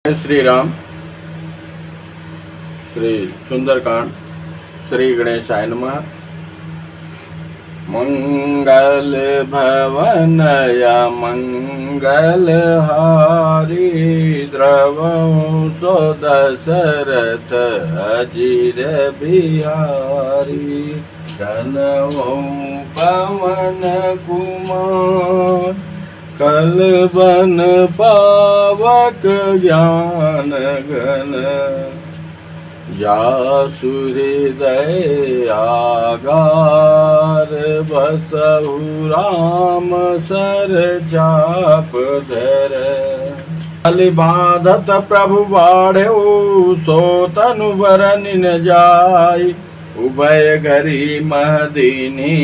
जय श्री राम। श्री सुंदरकांड। श्री गणेशाय नमः। मंगल भवनय मंगल हारी द्रवं सो दशरथ अजिर बिहारी धनवं पवन कुमार कल बन पावक ज्ञान घन जासु हृदय आगार बसहु राम सर चाप धर बलि बाधत प्रभु बाढ़ऊ सो तनु बरन न जाय उभय घरी महदीनी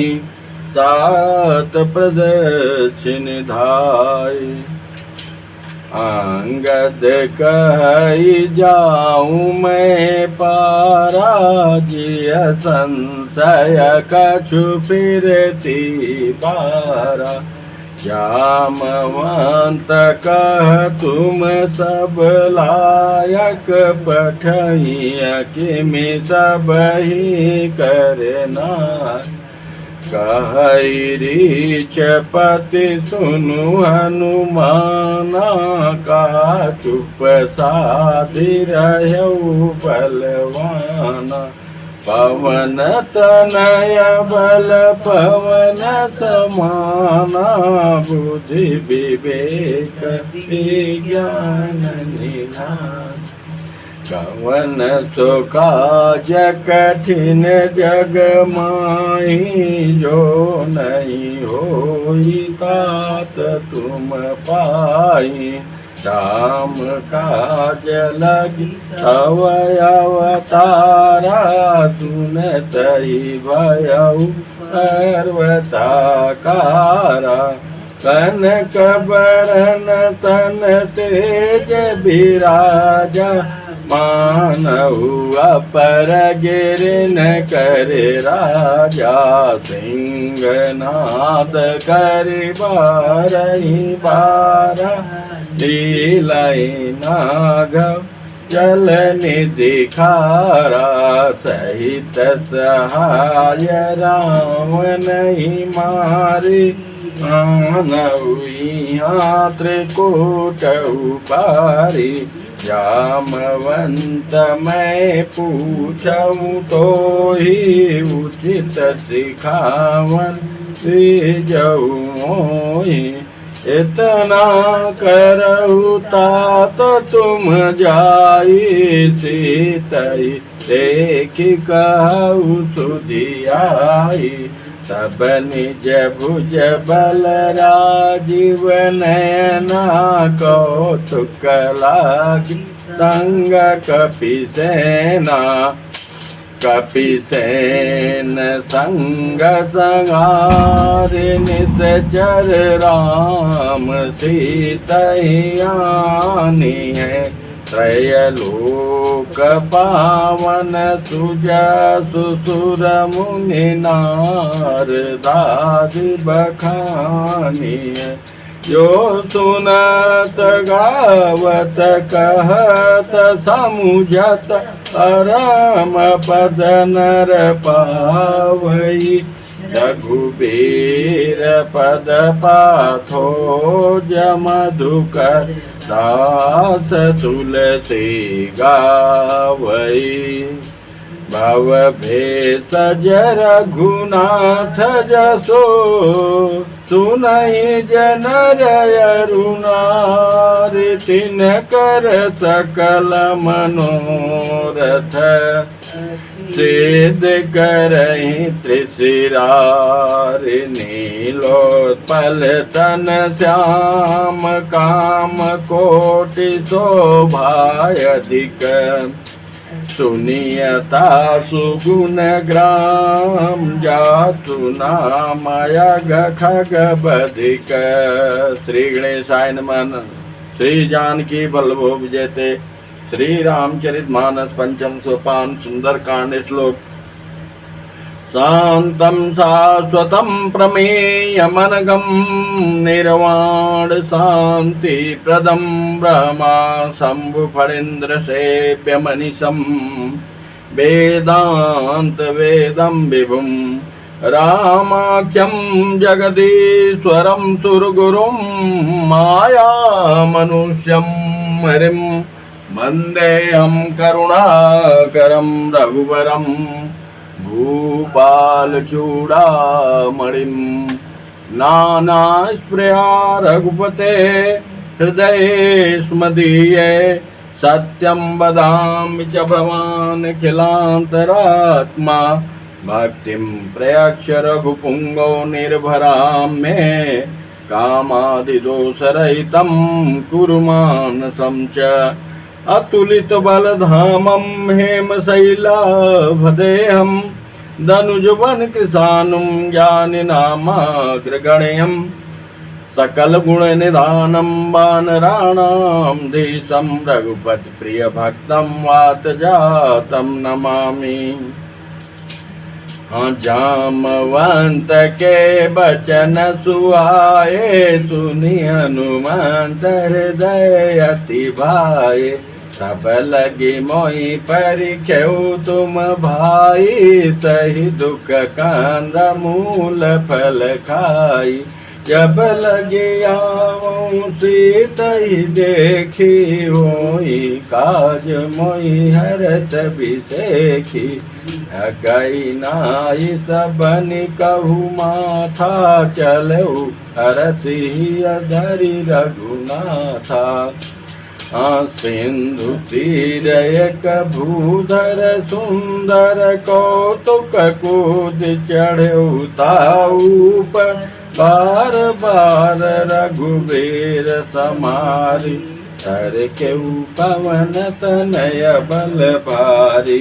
सात प्रदक्षिण धाय अंगद कहि जाऊं मैं पाराजिय संशय कछु फिरती बारा जामवंत कह तुम सब लायक पठइया किमि सब ही करना कहरी चपति सुनु हनुमाना का चुप साधि रहु बलवाना पवन तनय बल पवन समाना बुद्धि विवेक विज्ञान निधान कवन सो काज कठिन जग माही जो नहीं होई तात तुम पाई राम काज लगी तव अवतारा सुनत ही भयउ पर्वताकारा कनक बरन तन तेज बिराजा मानहु अपर गिरन कर राजा सिंहनाद कर बारही बारा लीलाई नागव जल निधि खारा सहित सहाय राम नहीं मारे मानहु यहाँ त्रिकूट उपारी जामवंत मैं पूछूं तो ही उचित सिखावन जऊ मोहि इतना करहु तात तुम जाई सीतई देखि कहु सुधियाई सब निज भुज बल राजीव नयना कौतुक लागी संग कपिसेन संग संहारि निश्चर राम सीतयानी है त्रयलोक पावन सुजसु सुर मुनि नारदादि बखानी जो सुनत गावत कहत समुझत परम पद नर पावई रघुबीर पद पाथो मधुकर दास तुलसी गावई भव भेषज रघुनाथ जसो सुनहि जन अरुणार तिन कर सकल मनोरथ सिद्ध करहि त्रिशिरार नीलोत्पल तन श्याम काम कोटि शोभायधिक सुनियता सुगुण ग्राम जातु नामयग खग बधिक। श्री गणेशाय नमः। श्री जानकी वल्लभो विजयते। श्री रामचरितमानस पंचम सोपान सुंदरकांड श्लोक शान्तं शाश्वतं प्रमेयमनघं निर्वाण शान्तिप्रदं ब्रह्मा शम्भुफणीन्द्रसेव्यमनिशं वेदान्तवेदं विभुं रामाख्यं जगदीश्वरं सुरगुरुं मायामनुष्यं हरिं वन्देऽहं करुणाकरं रघुवरं भूपालचूडामणिं नानास्पृहा रघुपते हृदये स्मदीये सत्यं वदामि च भवानखिलान्तरात्मा भक्तिं प्रयक्ष रघुपुङ्गो निर्भरां मे कामादिदोषरहितं कुरु मानसं च अतुलितबलधामं हेमशैलाभदेहं दनुजवनकृशानुं ज्ञानिनामाग्रगण्यं सकलगुणनिधानं वानराणां धीशं रघुपतिप्रियभक्तं वातजातं नमामि। जामवंत के बचन सुहाए सुनि हनुमंत हृदय अति भाए सब लगी मोहि परिखेउ तुम भाई सही दुख कांद मूल फल खाई जब लगे आऊं सीतहि देखी होई काज मोहि हरस बिसेखी कई नाई सबनि कहु माथा चलऊ हरसि धरि रघुनाथा सिंधु तीर एक भूधर सुंदर कौतुक कूद चढ़ऊ ताऊप बार बार रघुवीर समारी हर केऊ पवन तनय बल भारी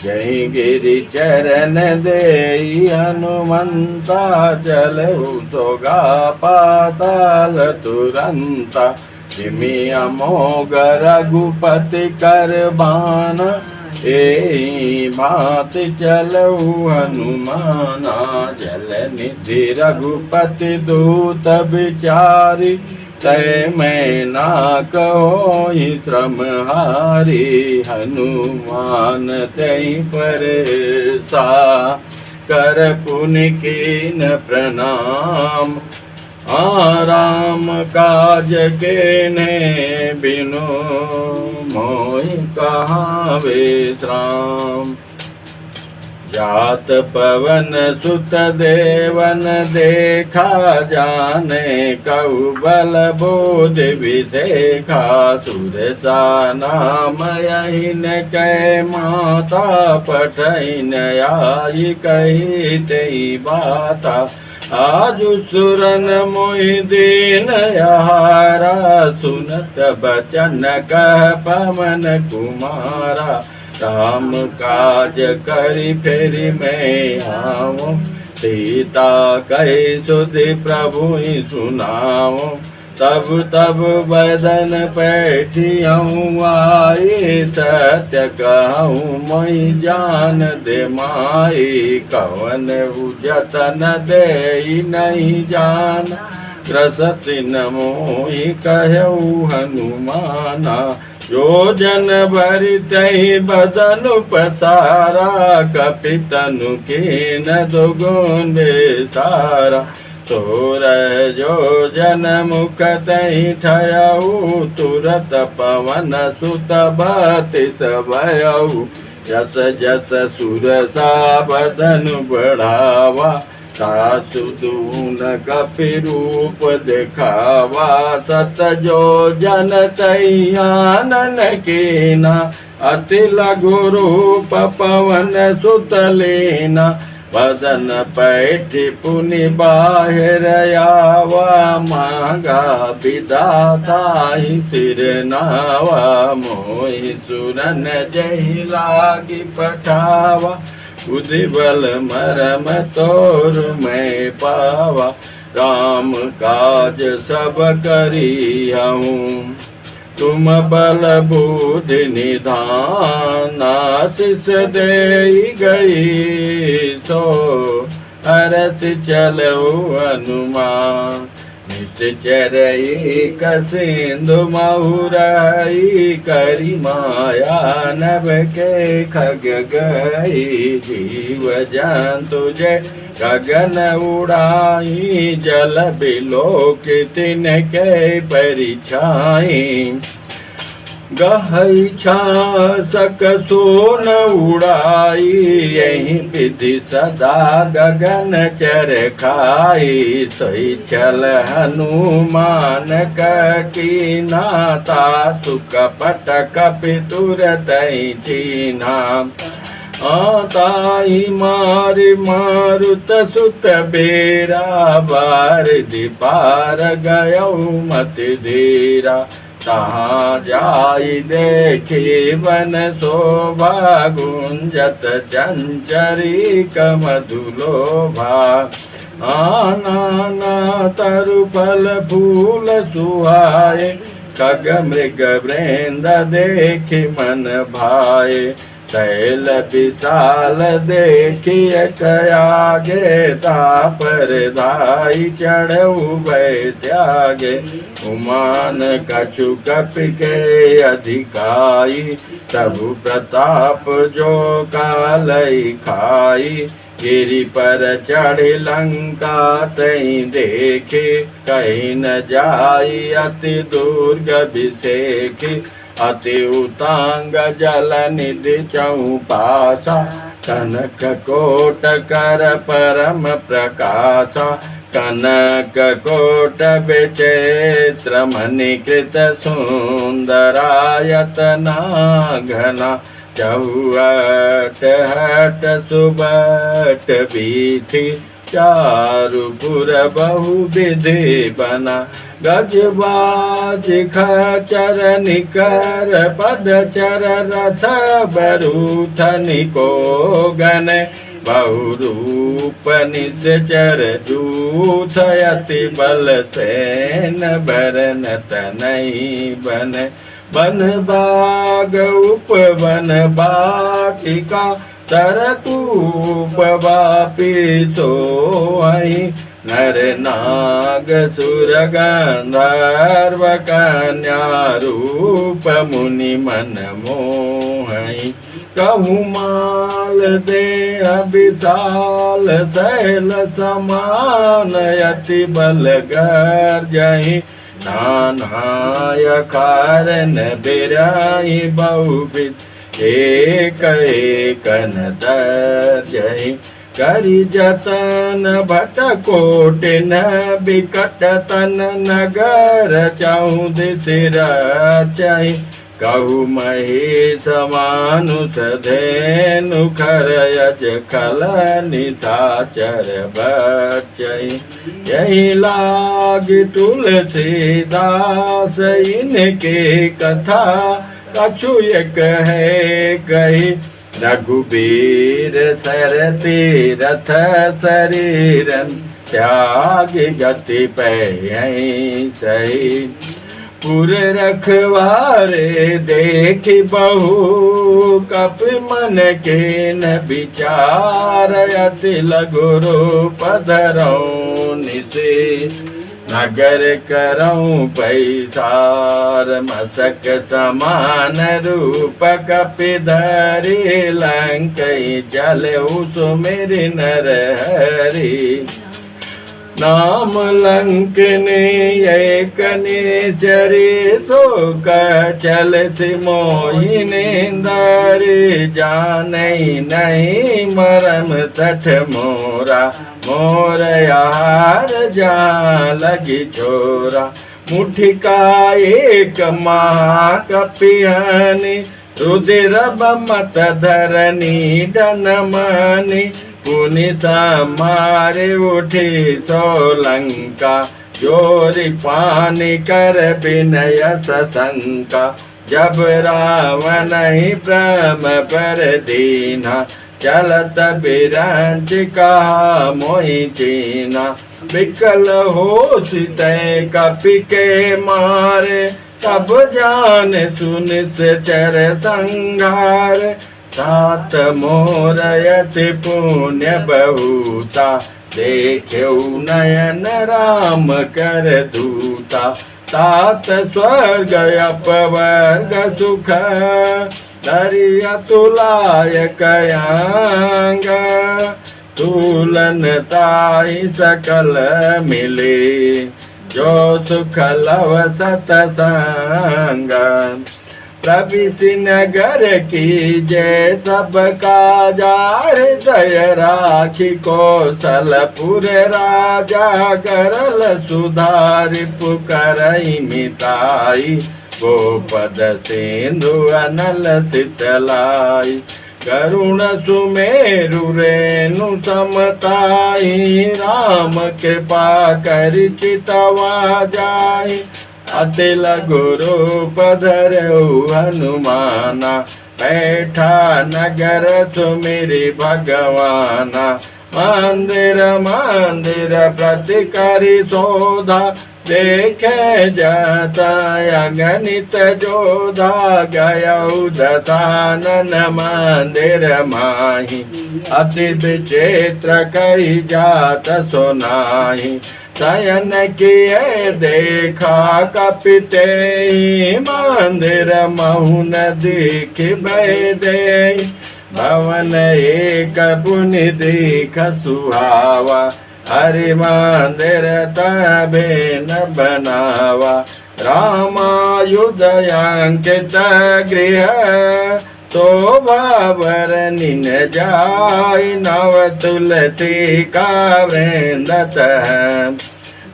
जय गिरि चरण देई हनुमंता चलऊ सोगा पाताल तुरंता जिमि अमोघ रघुपति कर बाना ए भांति चलऊ हनुमाना जल निधि रघुपति दूत बिचारी तय मैं ना कहोहि श्रम हारी हनुमान तय परेसा कर पुनि कीन प्रणाम राम काज केने बिनु मोहि कहाँ विश्राम जात पवन सुत देवन देखा जाने कऊ बल बोध विदेखा सुरसा नाम यहीन कै माता पठन आई कही तेई बाता आजु सुरन मोहि दीन यहारा सुनत बचन कह पवन कुमारा राम काज करि फेरि मैं आऊं सीता कही सुधि प्रभु ही सुनाऊं तब तब बदन पैठियऊं आई सत्य कहूँ मोहि जान दे माई कवन जतन दे नहीं जान ग्रसति न मोहि कहऊ हनुमाना जो जन भरि तहि बदन पसारा कपितनु कीन दुगुन सारा तोर जो जन मुख तहि ठयऊ तुरत पवन सुत बतिस भयऊ जस जस सुरसा बदन बढ़ावा सासु दून कपि रूप दिखावा सत जो जन तैयानन कीना अति लघु रूप पवन सुत लेना बदन पैठि पुनि बाहिर आवा मांगा विधाता ही सिर नावा मोहि सुरन जहि लागी पठावा बुद्धि बल मरम तोर मैं पावा राम काज सब करी हूँ तुम बल बुद्धि निधान आशीष दे गई सो हरस चलो हनुमान निश्चरई कसिंधु महुरई करी माया नभ के खग गई जीव जंतु जय गगन उड़ाई जल बिलोक तिनके परिछाई गहई छासक सोन उड़ाई यही विधि सदा गगन चर खाई सही चल हनुमान की नाता सुख पट कपितुर तई चीना ताई मारि मारुत सुत बेरा बार दीपार गयौ मति धीरा तहाँ जाई देखी वन शोभा गुंजत चंचरी कमधुलोभा नाना तरु फल फूल सुहाए खग मृग वृंद देखि मन भाए तैल विशाल देखिए कयागे तापर धाई चढ़ऊ भय त्यागे उमान कछु कप के अधिकाई प्रभु प्रताप जो कालई खाई गिरि पर चढ़ी लंका तई देखे कहीं न जाई अति दुर्ग विषेखी अति उतांग जल निधि चौपासा कनक कोट कर परम प्रकाशा कनक कोट विचित्र मणिकृत सुंदरायतना घना चौअट हट सुबट बीथी चारुपुर बहु विधि बना गजबाज खचर निकर पद चर रथ बरूथनि को गन बहुरूप निश्चर जूथ यति बल सेन बरन तनई बन बन बाग उपवन बाटिका तरतूप वापी सोई नर नाग सुर गंधर्व कन्या रूप मुनि मन मोहई कहु माल दे विशाल शैल समान यति बल गर्जहि नानाय कारण बिराई बहुविध एक एकन दर्जय करि जतन भट कोटिन बिकट तन नगर चौदिस रचय कहु महेश मानुष धेनु खरयज खल निशाचर बचय यही लाग तुलसीदास इनके कथा कछु एक है कही रघुबीर सर तीरथ शरीरन त्याग गति पे सही पुर रखवारे देखी बहु कप मन के न विचार अति लघु रूप धरऊ निशे नगर करऊं पैसार मसक समान रूप कपिधरी लंकई चले सुमेरि नर हरि नाम लंकने एक चरी तो चल मोहिनी दरी जानई नहीं मरम सठ मोरा मोर यार जा लगी छोरा मुठिका एक महाकपिहनी रुधिर बमत धरनी डनमनी पुनि मारे उठी सोलंका जोरी पानी कर विनय सशंका जब रावण ही ब्रह्म पर दीना चलत बिरंच कहा मोहि चीना विकल हो सीते कपि के मारे तब जान सुन चर संघार। तात मोर यति पुण्य बहुता, देख्यौ नयन राम कर दूता। तात स्वर्ग अपवर्ग सुख, दरिया तुलाय कयांग। तुलन ताहि सकल मिले, जो सुख लव सतसंग। प्रविशि नगर की जय सब काजा, हृदय राखी कौशलपुर राजा। करल सुधारि पुकारहि मिताई, गोपद सिंधु अनल शीतलाई। करुण सुमेरु रेणु समताई, राम कृपा करि चितवा जाई। अति लघु रूप धरऊ हनुमाना, बैठा नगर सुमिरि भगवाना। मंदिर मंदिर प्रति करि शोधा, देखे जाता अगणित जोधा। गयौ दशानन मंदिर माही, अति विचित्र कही जात सुनाही। शयन किए देखा कपिते, मंदिर महुन दीख दे। भवन एक पुनि दीख सुहावा, हरि मंदिर तबे न बनावा। रामायुध अंकित गृह, शोभा बरनि न जाय। नव तुलसी का वृंदत,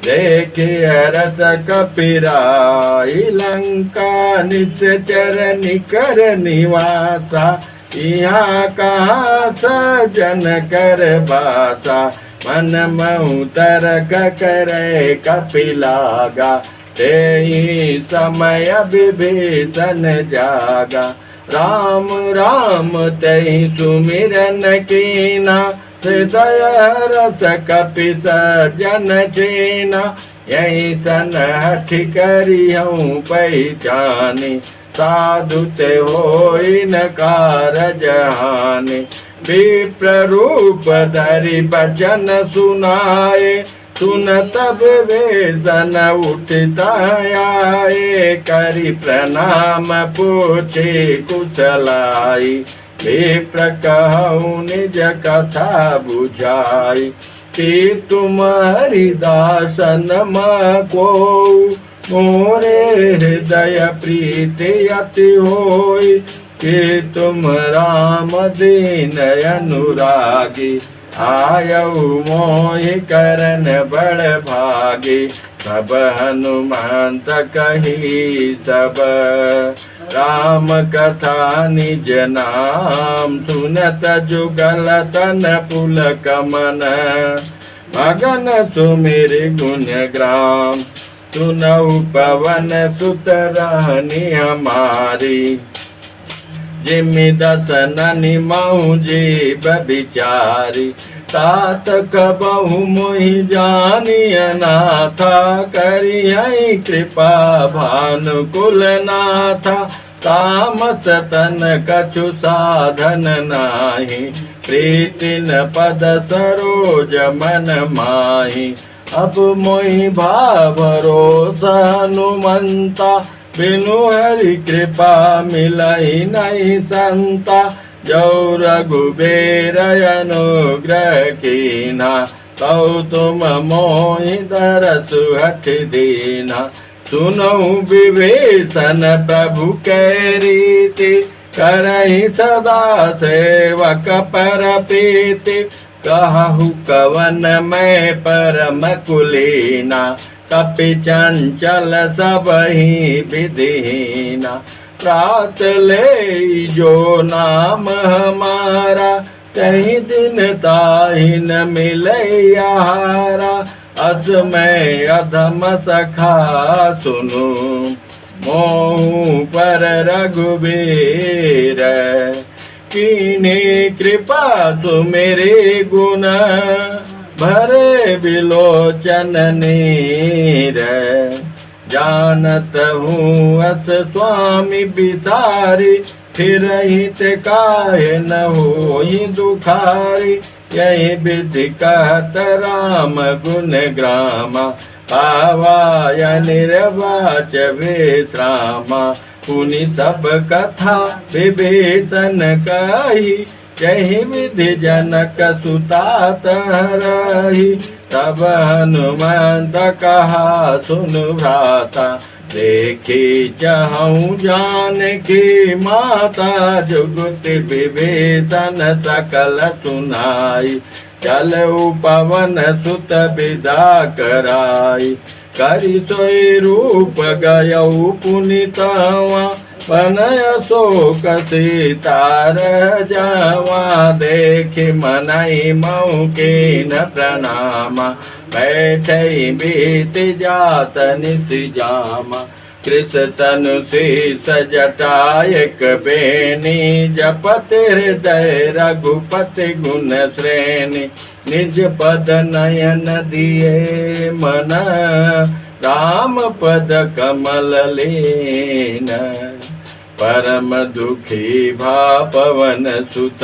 देखिए रस कपिराई। लंका निश्चर निकर निवासा, यहाँ कहाँ सजन कर बासा। मन महु तरक करे कपिलागा, तेहि समय विभीषण जागा। राम राम तेहि सुमिरन कीना, हृदय रस कपि सज्जन चीना। यही सन हठ करिहूँ पहचानी, साधु ते होई न कारज हानि। विप्र रूप धरि बचन सुनाए, सुन तब वेदन उठित आए। करि प्रणाम पूछे कुशलाई, विप्र कहूँ निज कथा बुझाई। कि तुम हरिदासन को, मोरे हृदय प्रीति अति होई। कि तुम राम दीन अनुरागी, आयऊ मोहि करन बड़ भागी। सब हनुमंत कही सब, राम कथा निज नाम। सुनत जुगल तन पुलक मन, मगन सुमिरि गुण ग्राम। सुनऊ पवन सुत रहनी हमारी, जिमि दसननि महु जीव बिचारी। तात कबहु मोहि जानिय नाथा, करियै कृपा भानुकुल नाथा। तामस तन कछु साधन नाही, प्रीति न पद सरोज मन माही। अब मोहि भाव भरोसा हनुमंता, बिनु हरि कृपा मिलहि नहीं संता। जो रघुबीर अनुग्रह कीना, तौ तुम मोहि दरसु हठ दीना। सुनऊ विभीषण प्रभु कै रीति, करहि सदा सेवक पर प्रीति। कहु कवन मैं परम कुलीना, कपि चंचल सबहि विधिहीना। प्रात ले जो नाम हमारा, कहीं दिन ताहि न मिले आहारा। अस मैं अधम सखा सुनु, मोहु पर रघुबीर। कीन्ही कृपा सुमिरि गुण, भरे बिलोचन नीर। जानत हूँ अस स्वामी बिसारी, फिर हित काहे न होई दुखारी। यही विधि कहत राम गुण ग्रामा, पावाय निर्वाच विश्रामा। पुनि सब कथा विभीषण कही, यही विधि जनक सुता तरही। तब हनुमंत कहा सुन भ्राता, देखी चाहूँ जानकी माता। जुगति विभीषण सकल सुनाई, चलऊ पवन सुत विदा कराई। करि सोई रूप गयऊ पुनीतवा, बनय शोक सीतार जावा। देखि मनई मऊ कीन प्रणामा, बैठई बीत जात निसि जामा। कृत तनु शीस जटायक बेनी, जपत हृदय रघुपति गुण श्रेणी। निज पद नयन दिए मन, राम पद कमल लीन। परम दुखी भा पवन सुत,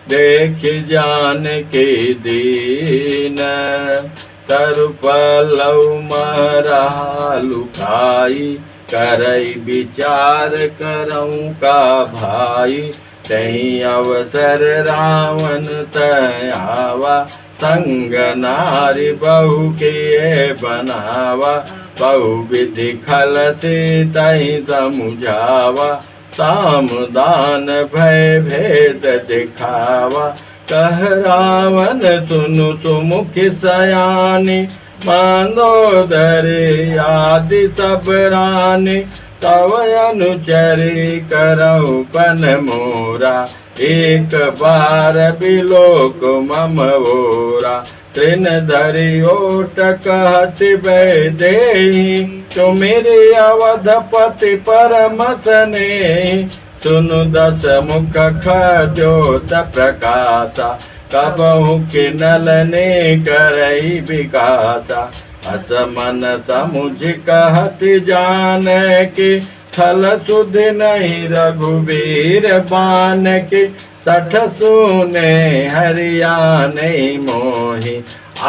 देख जानकी दीन। तरु पल्लव मरहा लुकाई, करई विचार करऊँ का भाई। तहीं अवसर रावण तयावा, संग नारी बहु के बनावा। बहु विधि खल तहीं समुझावा, साम दान भय भेद दिखावा। कह रावण सुनु सुमुखि सयानी, मांदोदरी आदि सब रानी। तव अनुचरी करऊ पन मोरा, एक बार बिलोक मम ओरा। तृण धरि ओट कहति वैदेही, तुमिरि अवधपति परम स्नेही। सुनु दस मुख खद्योत प्रकाशा, कबहु किनल ने करई विकासा। अस मन समुझ कहति जानकी, छल सुधि नहीं रघुवीर बानकी। सठ सूने हरियाणे मोहि,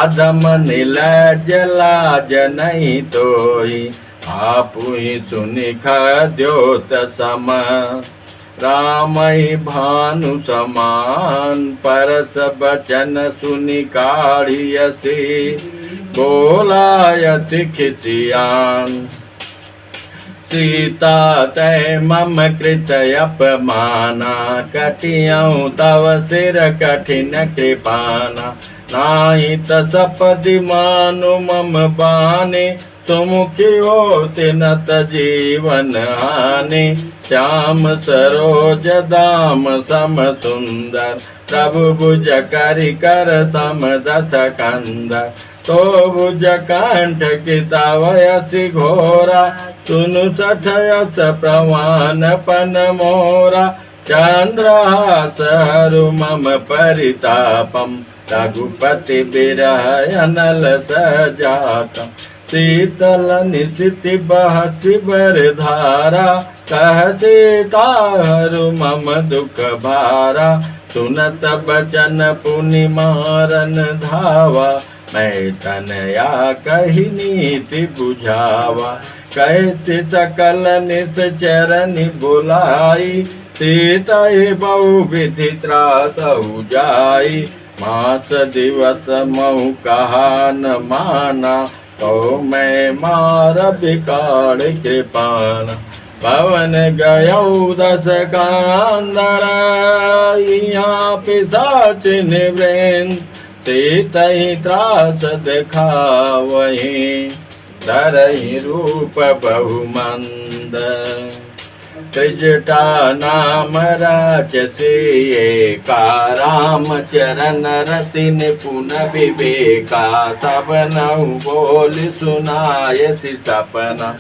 अधम नीलज लाज नहीं तोहि। आपुहि सुनि खद्योत सम, रामहि भानु समान। परस बचन सुनि काढ़ियसि, बोलायति खिसियान। सीता तै मम कृत अपमाना, कटियऊँ तव सिर कठिन कृपाना। नाहि तसपदि मानु मम बानी, सुमुखी होति नत जीवन हानि। श्याम सरोज दाम सम सुंदर, प्रभु भुज करि कर सम दस कंदर। तो भुज कंठ कितावयसि घोरा, सुनु सठयस प्रवान पन मोरा। चंद्रहास हरु मम परितापम, रघुपति बिरह अनल सजातम। शीतल निशिति बहति बरधारा, कह सीता हरु मम दुख भारा। सुनत बचन पुनि मारन धावा, मैं तनया कही नीति बुझावा। कहते सकल निश्चरनि बुलाई, सीता बहु विधि त्रासहु जाई। मास दिवस महु कहा न माना, तो मैं मार बिकाड़ कृपाना। पवन गयौ दस कांदर, यहाँ पिशाच निवृंद। सीतहि त्रास दिखावहीं, धरहि रूप बहुमंद। त्रिजटा नाम राचसे एका, राम चरण रति निपुण विवेका। सबनहु बोलि सुनायसि सपना,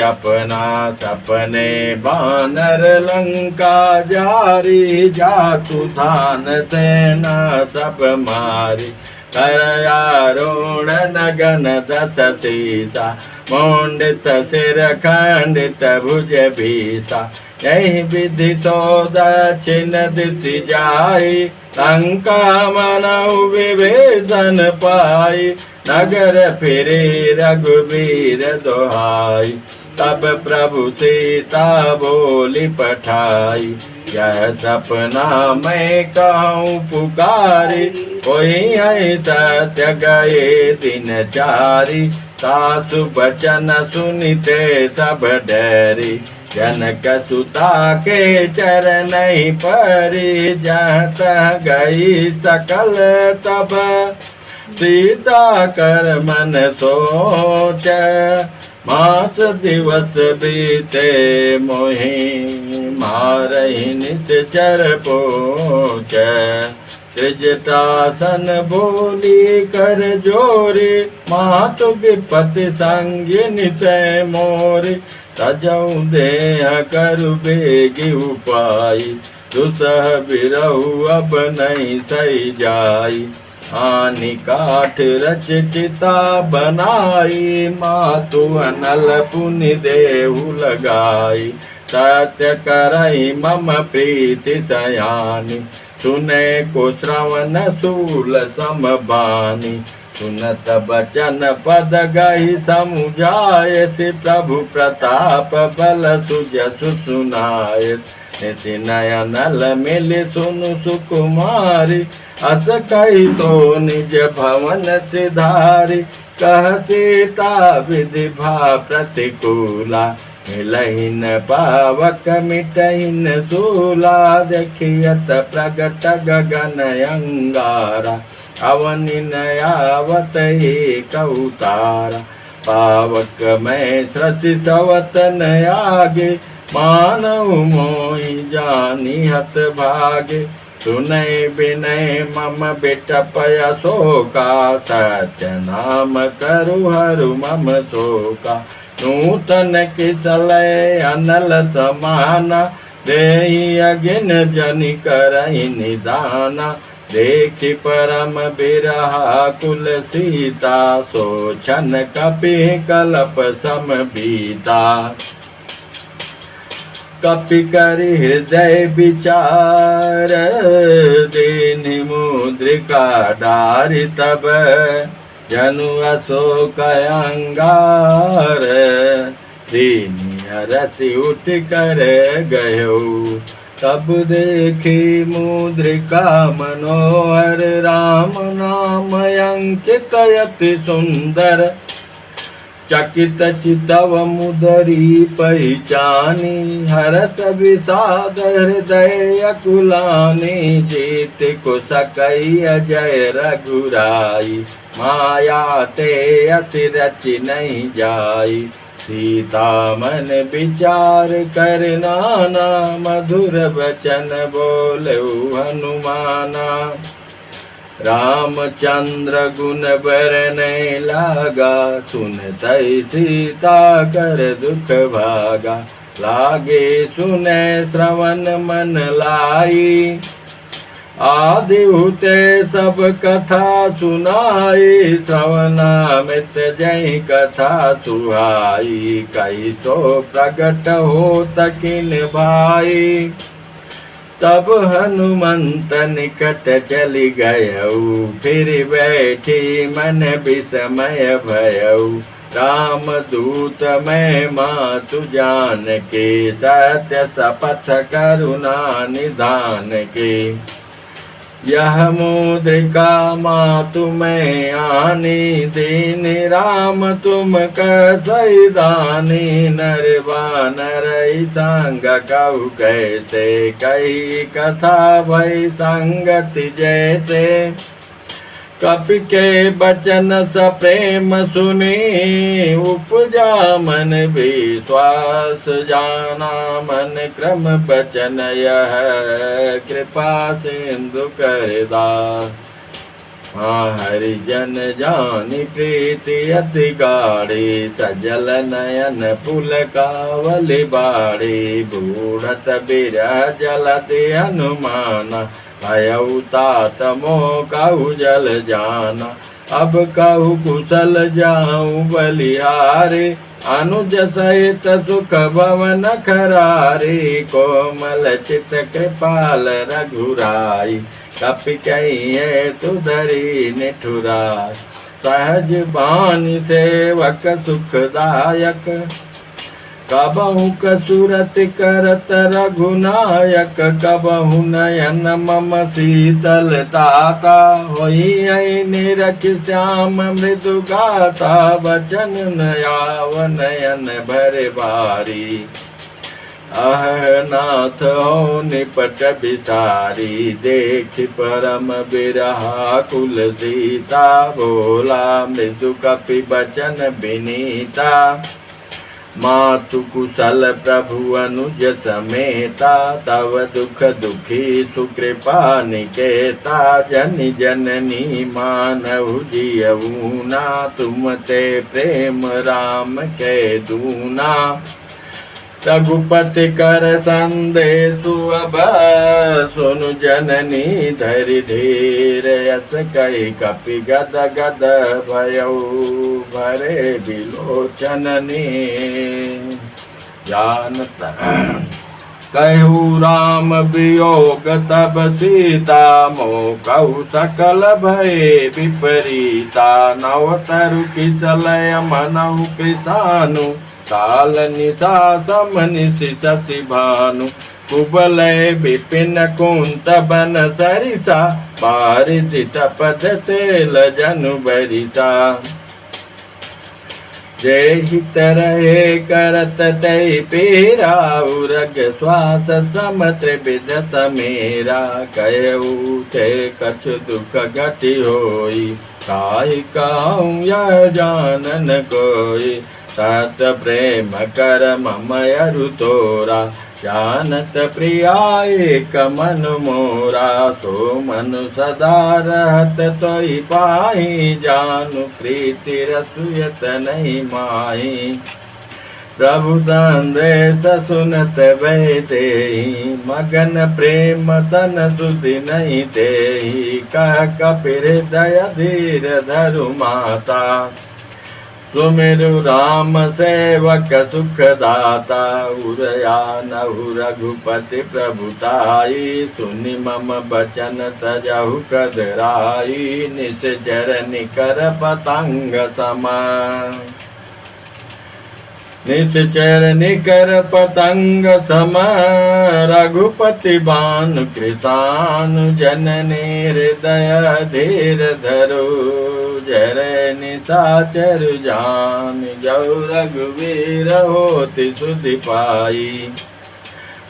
अपना सपने बानर लंका जारी। जातु धान सेना सब मारी, करयारूढ़ नगन दत सीसा, मुंडित सिर खंडित भुज भीसा। यही विधि सो दक्षिण दिशि जाई, लंका मनऊ विभीषण पाई। नगर फिरे रघुबीर दोहाई, तब प्रभु सीता बोली पठाई। यह सपना मैं कहूँ पुकारी, कोई सत्य गए दिन चारी। सासु बचन सुनिते सब डरी, जनक सुता के चरण परी। जहाँ तह गई सकल तब, सीता कर मन सोच। मास दिवस बीते मोहि, मारहि निश्चर पोच। त्रिजटासन बोली कर जोरी, मातु विपति संगी नितय मोरी। तजऊ देह करु बेगी उपाई, दुसह बिरहु अब नहीं सही जाई। आनी काठ रच चिता बनाई, मातु अनल पुनि देहु लगाई। सत्य करई मम प्रीति सयानी, सुने को श्रवण शूल समबानी। सुनत बचन पद गई समुझाय, प्रभु प्रताप बल सुजसु सुनाय। निति नयनल मिल सुनु सुकुमारी, अस कही तो निज भवन सिधारी। कह सीता विधि भा प्रतिकूला, मिलहिन पावक मिटहिन सूला। देखियत प्रगट गगन अंगारा, अवनि नयावत एक अवतारा। पावक में श्रुति सवतन आगे, मानव मोहि जानी हत भागे। सुनय विनय मम बिटपय शोका, सत्य नाम करु हरु मम शोका। नूतन किसलय अनल समाना, देहि अगिन जनि करहि निदाना। देखि परम बिरहा कुल सीता, सोचन कपि कलप सम बीता। कपि करि हृदय विचार, दीनि मुद्रिका डारि तब। जनु अशोक अंगार, दीनि हरषि उठ कर गयो। तब देखी मुद्रिका मनोहर, राम नाम अंकित अति सुंदर। चकित चितव मुदरी पहचानी, हरस विषाद हृदय अकुलानी। जीत को सकई अजय रघुराई, माया ते अति रचि नहीं जाई। सीता मन विचार कर नाना, मधुर वचन बोले हनुमाना। रामचंद्र गुण बरने लागा, सुनतई सीता कर दुख भागा। लागे सुने श्रवण मन लाई, आदि हुते सब कथा सुनाई। श्रवणामृत जय कथा सुहाई, कही तो प्रगट हो तकिन भाई। तब हनुमंत निकट चली गयऊ, फिर बैठी मन विस्मय भयऊ। राम दूत मैं मातु जान के, सत्य शपथ करुणा निधान के। यह मुद्रिका मातु मैं आनी, दीन राम तुम कसई दानी। नर बानर संग कहु कैसे, कही कथा भई संगति जैसे। कपि के बचन सप्रेम सुनी, उपजा मन विश्वास जाना। मन क्रम बचन यह कृपा सिंधु करदास। हरिजन जानि प्रीति अति गाढ़ी, सजल नयन पुलकावली बाड़ी। बूढ़त बिरह जलति हनुमाना, भयउ तात मोह कहु जल जाना। अब कहु कुशल जाऊं बलिहारे, अनुज सहित सुख भवन खरारे। कोमल चित कृपाल रघुराई, कपि कहिए तुधरी निठुराई। सहज बानी सेवक सुखदायक, कबहु कसुरत करत रघुनायक। कबहु नयन मम शीतलताता, होई निरख श्याम मृदु गाता। बचन नयाव नयन भर बारी, अह नाथ हो निपट बिसारी। देख परम बिरहा कुल सीता, बोला मृदु कपि बचन विनीता। मातु कुशल प्रभु अनुज समेता, तव दुख दुखी सुकृपा निकेता। जनि जननी मानहु जियऊ ना, तुम ते प्रेम राम के दूना। रघुपति कर संदेशु अब, सुनु जननी धरि धीर। यस कहि कपि गद गद भयउ, भरे बिलोचननी। जानत कहु राम वियोग तब सीता, मोह कहु सकल भय विपरीता। नव तरु किसलय मनहु कृसानु, काल निशा समनिशि शशि भानु। कुबलय विपिन कुंत बन सरिसा, बारिशि तपत तेल जनु बरिसा। जेहि तरहे करत तै पीरा, उरग श्वास सम त्रिविध समेरा। कहु ते कछु दुख घटि होई, काहि कहूँ यह जानन कोई। सत प्रेम कर मम अरु तोरा, जानत प्रिया एक मन मोरा। सो मनु सदा रहत तोहि पाहि, जानु प्रीति रसुयत नहीं माहि। प्रभु संदेश सुनत भय देहि, मगन प्रेम तन सुधि नहीं देहि। कह कपि हृदय धीर धरु माता, सुमिरु राम सेवक सुखदाता। उरया नहु रघुपति प्रभुताई, सुनि मम बचन तजहु कदराई। निश्चर निकर पतंग समान, निश्चर निकर पतंग सम। रघुपति बानु कृसानु, जननी हृदय धीर धरो। जर निशाचर जान, जौ रघुवीर होति सुधि पाई।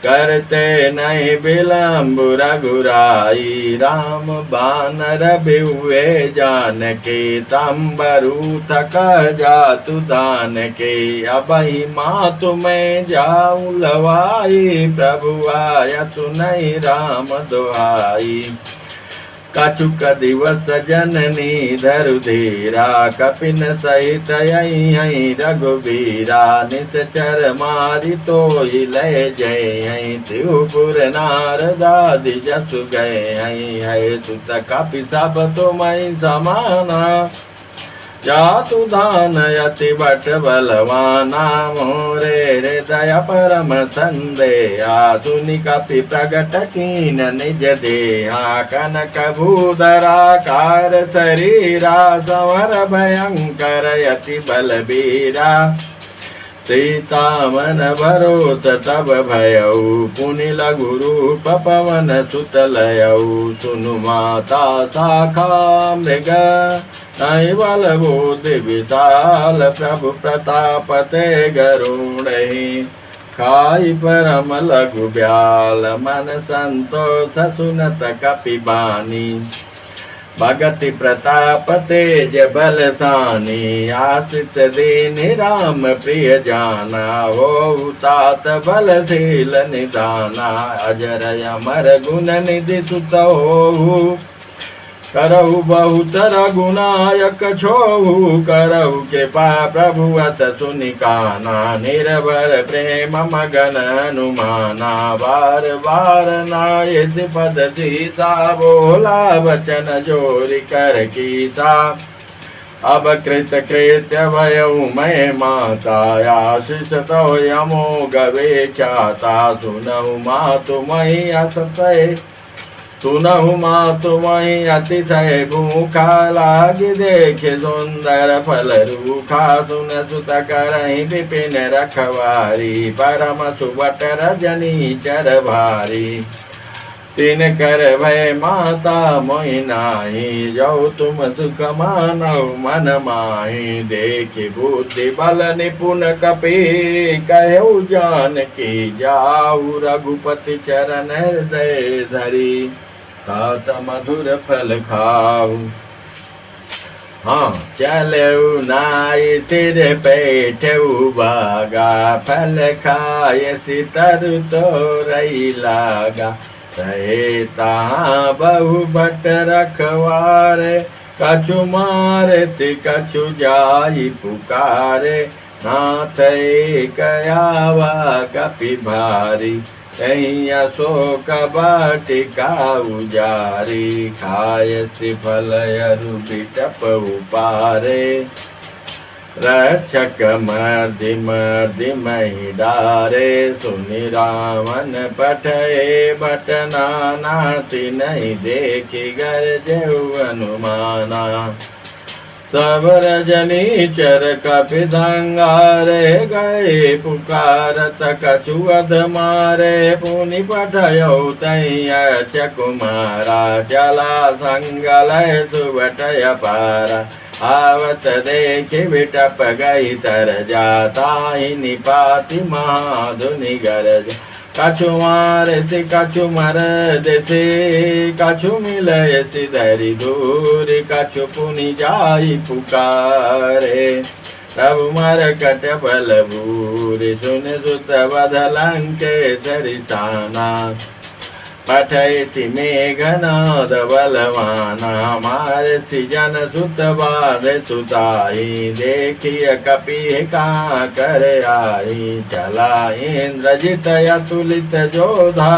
करते नहीं विलम्ब रघुराई, राम बानर बिहुए जानकी। तंबरू थक जातु दान के, अबहि मातु मैं जाऊँ लवाई। प्रभु आयतु नहीं राम दुहाई, कछुक दिवस जननी धरु धीरा। कपिन सहित यहीं रघुबीरा, निश्चर मारि तोहि लय जय। त्रिपुर नारदादि जसु गए, है सुत कपि सब तुमहि समाना। जातु दान यति बट बलवाना, मोरे हृदय परम संदेहा। सुनि कपि प्रगट कीन निज देहा, कनक भूधराकार शरीरा। संवर भयंकर यति बलबीरा, सीता मन भरोत तब भयउ। पुनि लघु रूप पवन सुत लयउ, सुनु माता शाखा मृग। नहीं बल बोधि विशाल, प्रभु प्रताप ते गरुड़हि। खाई परम लघु ब्याल, मन संतोष सुनत कपि बानी। भगति प्रताप तेज बलसानी, आश्रित दीनि राम प्रिय जाना। हो तात बलशील निदाना, अजर अमर गुण निधि सुत होहु। करहु बहुत रघुनायक छोहु, करहु कृपा प्रभु अत सुनि काना, निर्भर प्रेम मगन हनुमाना, बार बार नायस पद सीसा, बोला वचन जोरि कर कीसा, अब कृत कृत्य भयउ मैं माता, आशीष तो अमोघ ख्याता, सुनहु मातु मही असतय, सुनहु मातु मही अतिशय भूखा, लागी देखे सुंदर फल रूखा, सुन सुत करहि विपिन रखवारी, परम सुबट रजनी चर भारी, तीन कर भय माता मोहि नाही, जो तुम सुख मानौ मन माही, देखि बुद्धि बल निपुण कपि, कहु जानकी जाऊ, रघुपति चरण हृदय धरी, तात मधुर फल खाऊ। हाँ चलऊ नाई सिर बैठऊ बागा, फल खाय तरु तो रही लागा, सहे तहाँ बहु भट रखवारे, कछु मारे कछु जाई पुकारे, नाथ एक आवा कपि भारी, कहीं अशोक वाटिका उजारी, खायसि फल अरु बिटप उपारे, रक्षक मर्दि मही डारे, सुनि रावण पठए बट नाना, तिनहि देखि गरजहु हनुमाना, सब रजनी चर कपि दंगारे, गए पुकारत कछु अध मारे, पुनि पठयौ तहि अक्ष कुमारा, चला संगलय सुबट अपारा, आवत देखि बिटप गई तर जाता, निपाति महाधुनि गरज, कछु मारति कछु मरदति, कछु मिलयति धरि दूरि, कछु पुनि जाई पुकारे, प्रभु मरकट बल भूरि, सुन सुत वध लंकेश्वरी साना, पठयति मेघनाद बलवाना, मारति जन सुत बाध सुताई, देखिय कपि कहाँ कर आई, चला इंद्रजित अतुलित जोधा,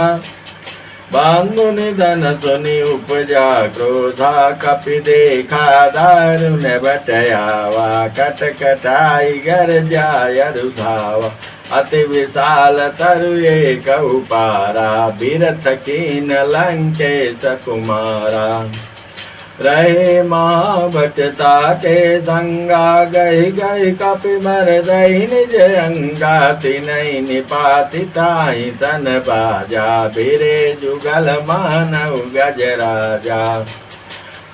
बंधु निधन सुनि उपजा क्रोधा, कपि देखा दारुण बटयावा, कटकटाई गरजाय रुधावा, अति विशाल तरु एक उपारा, बिरथ कीन लंकेश कुमारा, रहे महाभटता के संगा, गई गई कपि मरदहि निज अंगा, तिनहि निपाति ताहि तन बाजा, बिरे जुगल मानव गजराजा,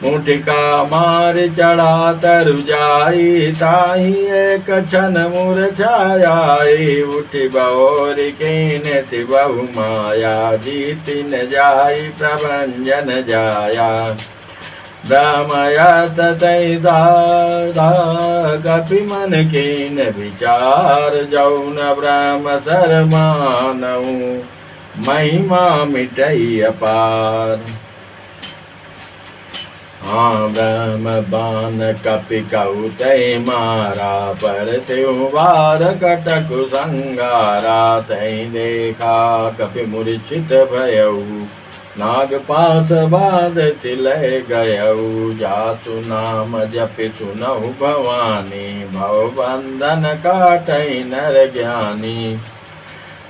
मुठिका मार चढ़ा तरु जाई, ताहि एक क्षण मूर्छाई, उठि बहोरि कीन्हि बहु माया, जीति न जाई प्रभंजन जाया, ब्रह्मया ततै दादा, कपि मन कीन विचार, जौ न ब्रह्म शरमानऊ, महिमा मिटई अपार, हाँ ब्रह्म बान कपि कहु तै मारा, पर त्यों वार कटकु संगारा, तै देखा कपि मूर्छित भयऊ, नागपाश बाध सिलय गयऊ, जासु नाम जपि सुनहु भवानी, भव बंधन काटई नर ज्ञानी,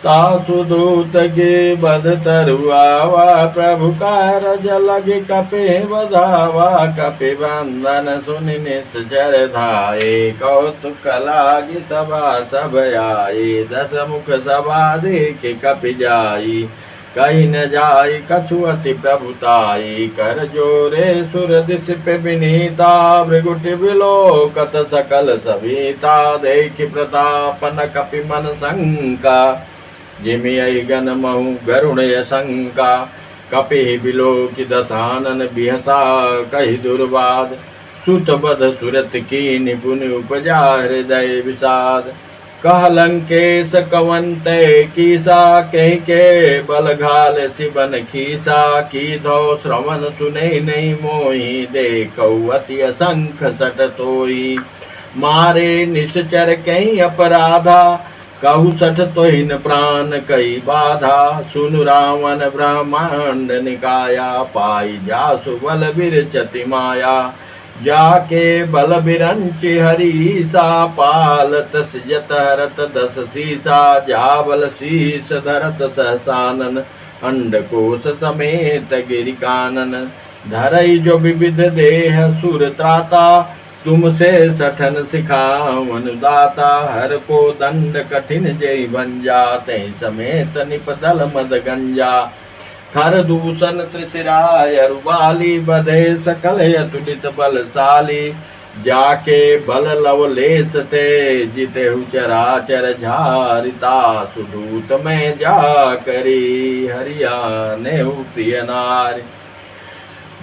तासु दूत के बध तरुआवा, प्रभु कारज लगे कपि बधावा, कपि बंधन सुनि निश्चर धाये, कौतुक लागी सभा सब आए, दस मुख सभा देखि कपि जाई, कहीं न जाई कछु अति प्रभुताई, कर जोरे सुर दिश पे विनीता, भृगुटि विलोकत सकल सभीता, देखि प्रताप न कपि मन शंका, जिमिय गण महु गरुण शंका, कपि बिलोकि दशानन बिहसा, कहि दुर्वाद, सुत बध सुरत की निपुण उपजा हृदय विषाद, कह लंकेश कवंते कीसा, कह के बल घाल सिबन खीसा। की धो श्रवण सुने नहीं मोही, देखौ अति असंख सट तोई। मारे निश्चर कहीं अपराधा, कहु सठ तोहिन प्राण कई बाधा। सुन रावण ब्रह्मांड निकाया, पाई जासु बल बिरचति माया। जाके बल बिरंचि हरीसा, पालत सिजत हरत दस सीसा। जाबल शीस धरत सहसानन, अंडकोश समेत गिरिकानन। धरई जो विविध देह सुर त्राता, तुमसे सठन सिखावन दाता। हर को दंड कठिन जय भंजा, तै समेत निपदल मद गंजा। खर दूषण त्रिशिराय रुबाली, बधे सकल अतुलित बलशाली। जाके बल लवलेश ते, जितेहु चराचर झारिता। सुदूत में जा करी, हरियानेहु प्रिय नारी।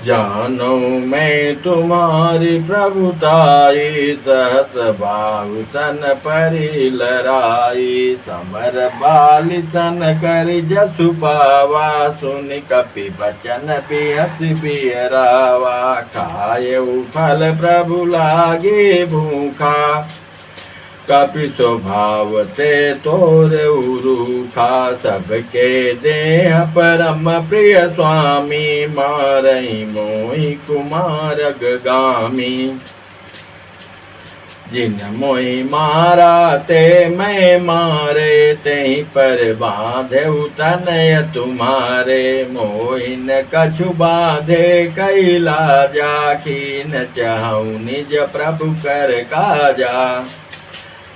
जानो मैं तुम्हारी प्रभुताई, सहस बाहु सन परि लराई। समर बालि सन कर जसु पावा, सुन कपि बचन बिहस बिहरावा। खायउ फल प्रभु लागे भूखा, कपि स्वभाव ते तोर रूखा। सबके देह परम प्रिय स्वामी, मारई मोहि कुमार गामी। जिन मोहि मारा ते मैं मारे, तेहि पर बांधेउ तनय तुम्हारे। मोहि न कछु बांधे कैला जा, कीन चहु निज प्रभु कर काजा।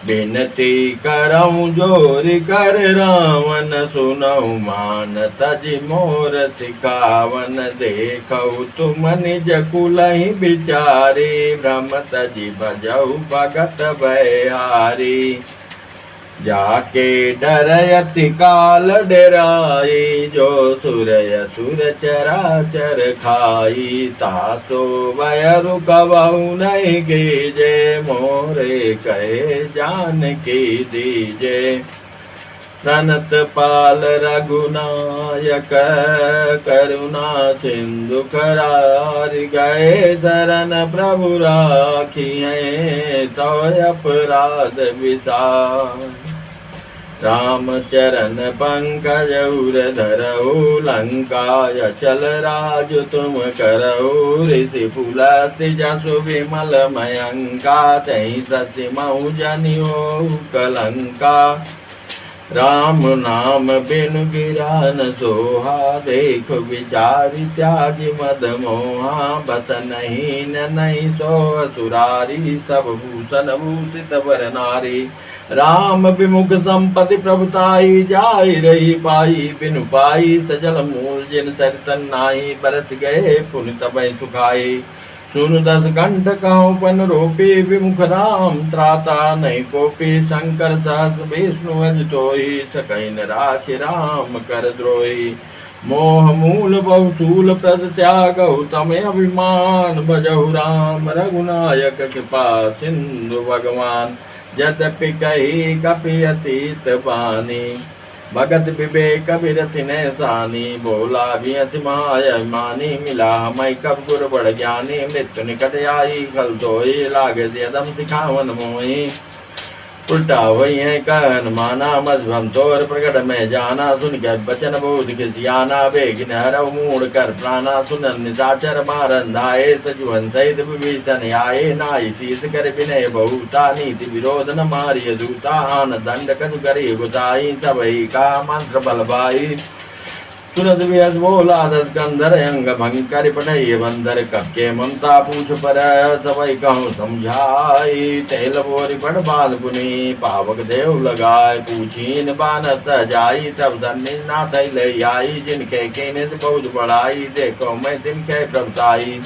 बिनती करऊँ जोरि कर रावण, सुनऊ मान तजि मोर सिखावन। देखऊ तुम निज कुलहि बिचारी, भ्रम तजि भजऊ भगत बलिहारी। जाके डरयति काल डराई, जो सुरय सुर चराचर खाई। तासो वयरु कबहु नहीं कीजे, मोरे कहे जानकी दीजे। प्रणत पाल रघुनायक, करुणा सिंधु करारि। गए शरण प्रभु राखिए, तो अपराध विसार। राम चरण पंकज उर धरऊ, लंका अचल राजु तुम करऊ। ऋषि पुलस्त्य जसु विमल मयंका, तहि सचि मऊ जनियो कलंका। राम नाम बिनु गिरा न सोहा, देख विचारि त्यागि मद मोहा। बस नहीं न नहीं सो असुरारी, सब भूषण भूषित वर नारी। राम विमुख संपत्ति प्रभुताई, जाय रही पाई बिनु पाई। सजल मूल जिन सरितन नाई, बरस गए पुनि तबै सुखाई। सुनु दस कंठ कहूँ पन रोपी, विमुख राम त्राता नहीं कोपी। शंकर सहस विष्णु अज तोहि, सकहि न राखि राम कर द्रोही। मोह मूल बहुशूल प्रद त्यागहु, तमें अभिमान भजहु राम। रघुनायक कृपा सिंधु भगवान, यद्यपि कही कपि अतीत बानी। भगत विवेक बिरति नैसानी, बोला भी असिमाय मानी। मिला मई कब गुर बड़ ज्ञानी, मृत्यु निकट आई खल धोई। लागे यदम सिखावन मोही, उल्टा वही है कहन माना। मजभम तोर प्रकट में जाना, सुन के बचन बोध खिसियाना। बेगिन हरव मूड कर प्राणा, सुनन निशाचर मारन धाये। सजुवन सहित विभीषण आये, नाई शीस कर विनय बहुता। नीति विरोध न मारिय दूता, आन दंड कछु करी गुताई। सबही का मंत्र बलबाई, तुरंत विहस बोला दस कंधर। अंग भंग कर पढ़ई बंदर, कबके ममता पूछ पर। सबई कहूँ समझाई, तेल बोरी पढ़ बाल पुनी। पावक देव लगाए, पूछीन बानत जाई। तब सन्नी ना थैल आई, जिनके केने से बहुत बढ़ाई। देखो मैं तिनके प्रभुताई,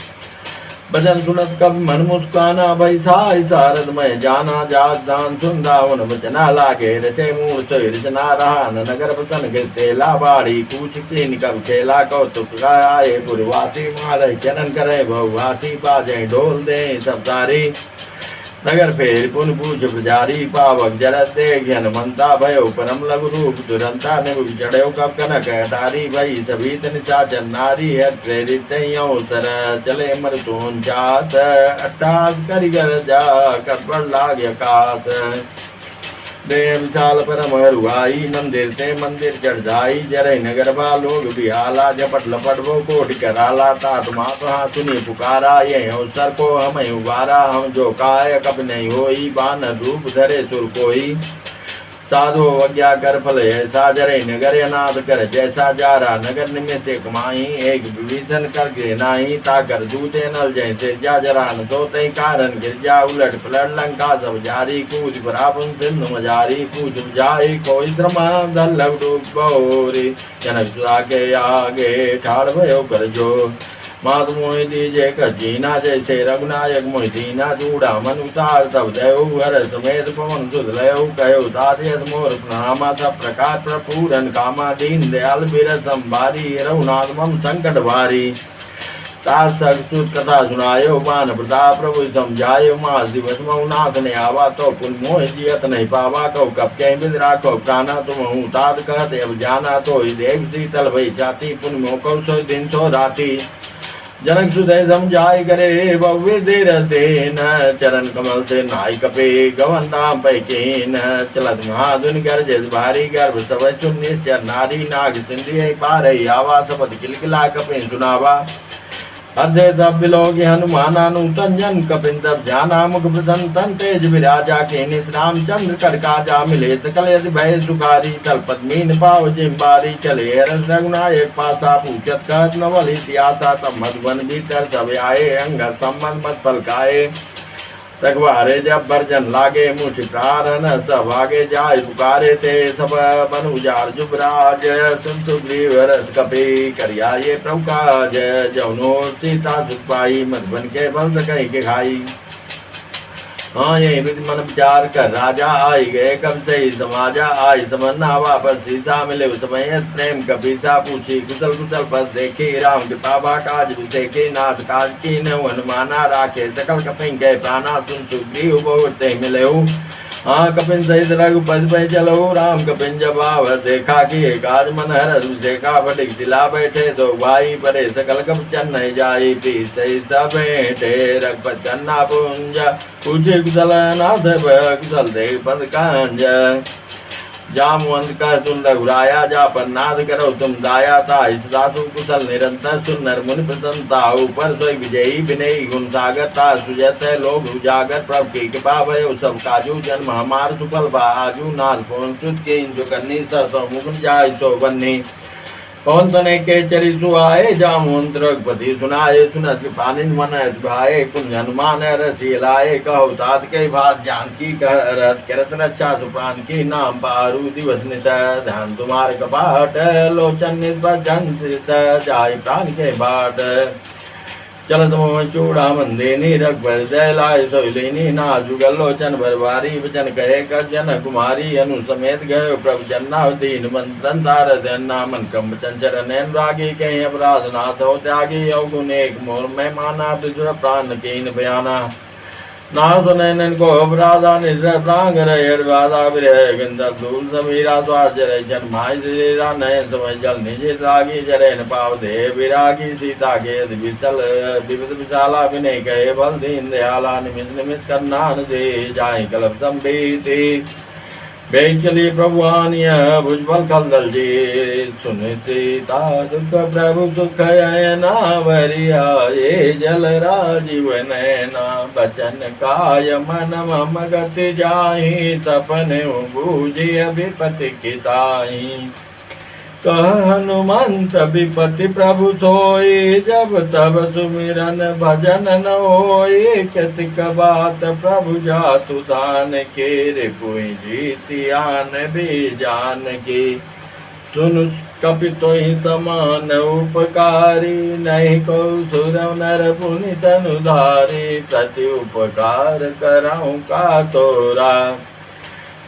भजन सुनत कब मन मुस्काना। भई साई सारद में जाना, जात दान सुन रावण बचना। लागे रचे मूल सोई रचना, रहा नगर बसन गिरतेला। बाड़ी कूच कीन कब खेला, कौतुक आए पुरवासी। मारे चरण करे बहुवासी, बाजे ढोल दे सब तारी। नगर फेर पुन पूछ पुजारी पावक जरते हनुमंता भयो परम लघु रूप दुरंता निभ चढ़ो कब कनक अटारी भई सभी तन चाचर नारी है प्रेरित सर चले मरतून जात अट्ठास करिगर जा कर लाग आकाश देव विशाल परम हरुआई मंदिर ते मंदिर चढ़ जाई जरे नगर बा लोग बिहाला झपट लपट वो कोट कराला तात माता सुनी पुकारा ये अवसर को हम उबारा हम जो काय कब नहीं होई बान रूप धरे सुर कोई साधु अज्ञा कर फल ऐसा जरे नगर अनाथ कर जैसा जारा नगर निमित्त कमाई एक विभीषण कर गिरनाई ताकर दूते नल जैसे जा जरान तो तय कारण गिर जा उलट पलट लंका सब जारी कूद परापुन सिंधु मजारी पूछ जाई कोई श्रमा दल डूबोरी जनक सुधा के आगे ठाड़ भयो कर जो मात मोहि दीजे कजीना जैसे रघुनायक मोहि दीना चूड़ा मन उतार तब देव हर समेत पवन सुध लयो कहो ताजत मोर प्रणामा सब प्रकार प्रपूरन कामा दीन दयाल बीर संभारी रघुनाथ मम संकट भारी तासुत कथा सुनायो बान प्रताप प्रभु समझायो मास दिवस नाथ ने आवा तो पुन मोह जियत नहीं पावा कहो कब कह बिद राखो प्राणा तुम हूँ तात कहते अब जाना तो देव शीतल भई जाती पुन मोको सो दिन सो राती जनक सुदय समझाय करे भव्य देर देन चरण कमल से नाय कपे गवंताम पैकेन चलत महाधुन गर्ज भारी गर्भ सब चुन्निश्चर नारी नाग सिंधी पार आवा सपद किलकिला कपे सुनावा अध्य सब बिलोग हनुमाना नूतन जन कपिन तब जाना मुख प्रसन्न तन तेज विराजा के निस रामचंद्र कर काजा मिले सकल यदि भय सुखारी तल पद्मीन पाव जिम्बारी चले रस रघुनायक पासा पूछत कहत नवल इतिहासा तब मधुबन भीतर सब आए अंग संबंध मत पलकाए रघुवारे जब बरजन लागे मुझ प्रारन सब आगे जाय पुकारे थे सब बनुजार जुबराज सुन सुग्रीव रस कपी करिया ये प्रभु काज जौनो सीता सुख पाई मधुबन के बल कहीं के खाई हाँ यही मन विचार कर राजा आई गए कब से ही समाजा आई समन्ना वापस सीता मिले उस समय प्रेम कपीसा पूछी कुशल कुशल पस देखे राम कृपा काज देखे नाथ काज की न हनुमाना राखे सकल कपिन गए प्राणा सुन सुग्रीव बहुत मिले हाँ कपिन सहित रघुपति पे चलो राम कपिन जब आव देखा कि काज मन हर देखा फटिक दिला बैठे तो भाई परे सकल कप चन नहीं जाई पी सही सब बैठे रघुपत कन्ना पुंज पूछे कुशल नाथ कुशल देख पद कांज जामुवंत का तुम रघुराया जा पन्नाथ करो तुम दाया था साधु कुशल निरंतर सुनर मुनि प्रसन्नता ऊपर सोई विजयी विनयी गुण सागर था सुजत लोग उजागर प्रभु की कृपा भयो सब काजू जन्म हमार सुफल बाजू नाथ पवन सुत के जो करनी सो मुकुन जाय तो बन्नी पवन तने के चरी सुआए जामुवंत रघुपति सुनाए सुनत पानिन मन भाए कुंज हनुमान रसी लाए कहो तात के भात जानकी करत करत रक्षा सुप्राण की नाम पारू दिवस नित ध्यान तुम्हार कपाट लोचन नित भजन जाय प्राण के बाट चलत मोह चूड़ा मंदिनी रघुबर जय लाय सोलिनी नाजुगल लोचन भरवारी वचन कहे कर जन कुमारी अनु समेत गए प्रभु जन्ना दीन मंत्रन सारद मन कम चंचर नैन रागी कहीं अपराध नाथ हो त्यागी अवगुण एक मोर में माना विदुर प्राण कीन बयाना नाथ नैनन को अपराधा निद्र प्रांग रहा विरह गंधर धूल समीरा स्वास्थ्य जन माय श्रीरा नयन समय जल निजे रागी जरे न पाव दे विरागी सीता के विचल विविध विशाला विनय कहे बल दीन दयाला निमिष निमिष करना दे जाए कलप संबीति चलिए प्रभुआनिया भुजबल कलदल जी सुन सीता दुख प्रभु सुख ना वरिया ये जल राजीव नैना बचन काय मन मम गति जाहि सपन बूझिय विपति किताई कह हनुमंत विपति प्रभु सोई जब तब सुमिरन भजन न होई कतिक बात प्रभु जातु दान के रे कोई जीतियान भी जान की सुन कपितो ही समान उपकारी नहीं को सुर नर पुनि तनुधारी प्रति उपकार कराऊं का तोरा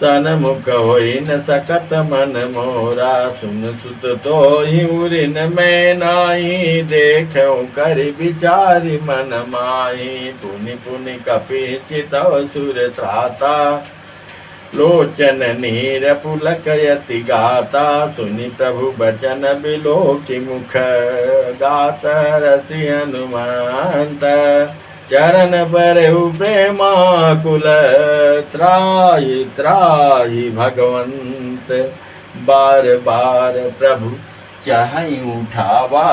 सनमुख होई न सकत मन मोरा, सुन सुत तो ही उरिन में नाई, देखो कर विचारि मन माही। पुनि पुनि कपि चितव सुर त्राता, लोचन नीर पुलक यति गाता। सुनि प्रभु बचन बिलोकि मुख, गात रसि हनुमंत। चरण बरहु प्रेमाकुल, त्राहि त्राहि भगवंत। बार बार प्रभु चाहि उठावा,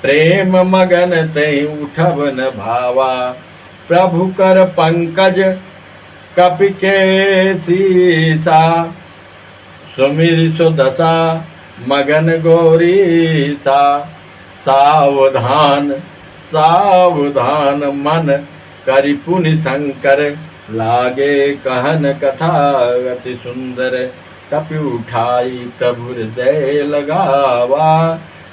प्रेम मगन तहि उठब न भावा। प्रभु कर पंकज कपि के सीसा, सुमिर सुदशा मगन गौरीसा। सावधान सावधान मन करि पुनि शंकर, लागे कहन कथा अति सुंदर। कपि उठाई प्रभु हृदय लगावा,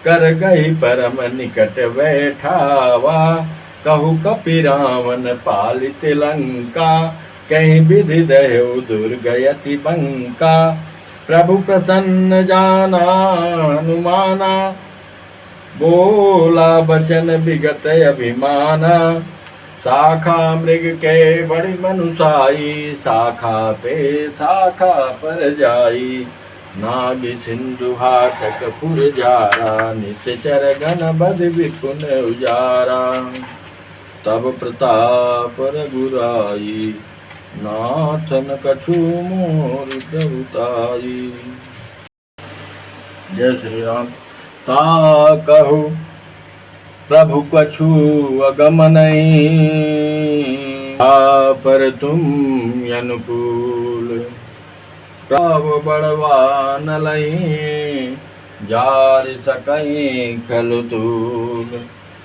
कर गई परम निकट बैठावा। कहु कपि रावण पालित लंका, कहीं विधि दह्यो दुर्गयति बंका। प्रभु प्रसन्न जाना हनुमाना, बोला बचन विगत अभिमाना। शाखा मृग के बड़ी मनुषाई, शाखा पे शाखा पर जाई। नाग सिंधु हाटक पुर जारा, निश्चर घन बद विपुन उजारा। तब प्रताप रघुराई, नाथन कछु मोर प्रभुताई। जय श्री राम। ता कहु प्रभु कछु अगम नहीं, पर तुम अनुकूल। प्रभु बड़वान लही, जार सकई खलु तूल।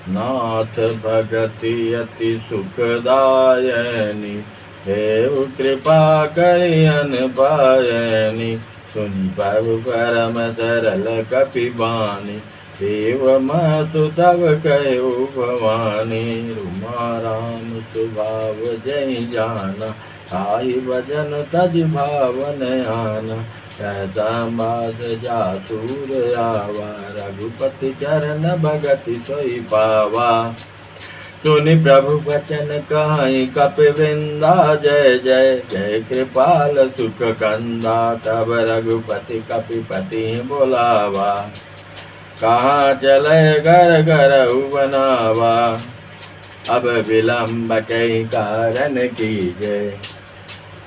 नाथ भगति अति सुखदायनी, देव कृपा करि अनपायनी। सुनि प्रभु परम सरल कपि बानी, देव महतु तब कहो भवानी। रुमा राम स्वभाव जय जाना, आई भजन तज भावन आना। ऐसा बास जासुर आवा, रघुपति चरण भगति सोई पावा। सुनि प्रभु वचन कहाई कपि वृंदा, जय जय जय कृपाल सुख कंदा। तब रघुपति कपिपति बोलावा, कहाँ चले घर घर बनावा। अब विलंब कई कारण कीजय,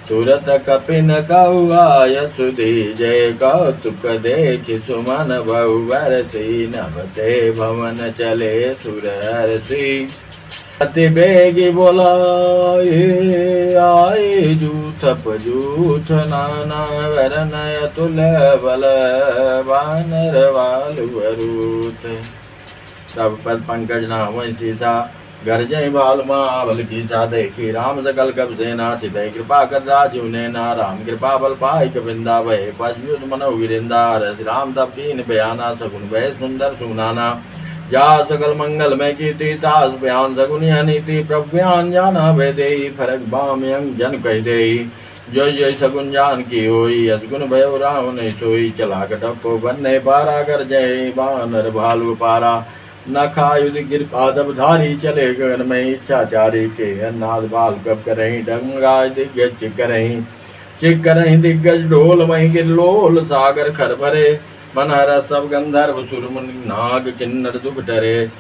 तुरत कपिन कहु आय सुधीजय। कौतुक देखि सुमन बहु बरसी, नभते भवन चले सुर हरषि। अति बेगी बोलाए आए, जूथ पजूथ नाना वरन अतुल बल। वानर वालु अरूत, तब पद पंकज नाम सीसा। गरजय बाल महाबल की सा, देखी राम सकल कब सेना। चितय कृपा कर राजीव नैना, राम कृपा बल पाई कबिंदा। वह पशुत मनो गिरिंदा, रस राम तब कीन बयाना। सगुन वह सुंदर सुनाना, जा सकल मंगल में कीर्ति। तास बयान सगुन नीति, प्रभु बयान जाना भय देई। फरक बाम यंग जन कह देई, जय जय सगुन जान की होई। असगुन भयो रावण सोई, चला कटपो बन्ने पारा। कर जय बानर भालु पारा, नखायुध गिर पादप धारी। चले गगन में इच्छाचारी, के अन्नाद बाल कब करहीं। डंगाय दिग्गज चिक करहीं दिग्गज ढोल। वहीं गिर लोल सागर खर भरे, मन हर सब गंधर्व सुर मुनि। नाग किन्नर दुख डरे,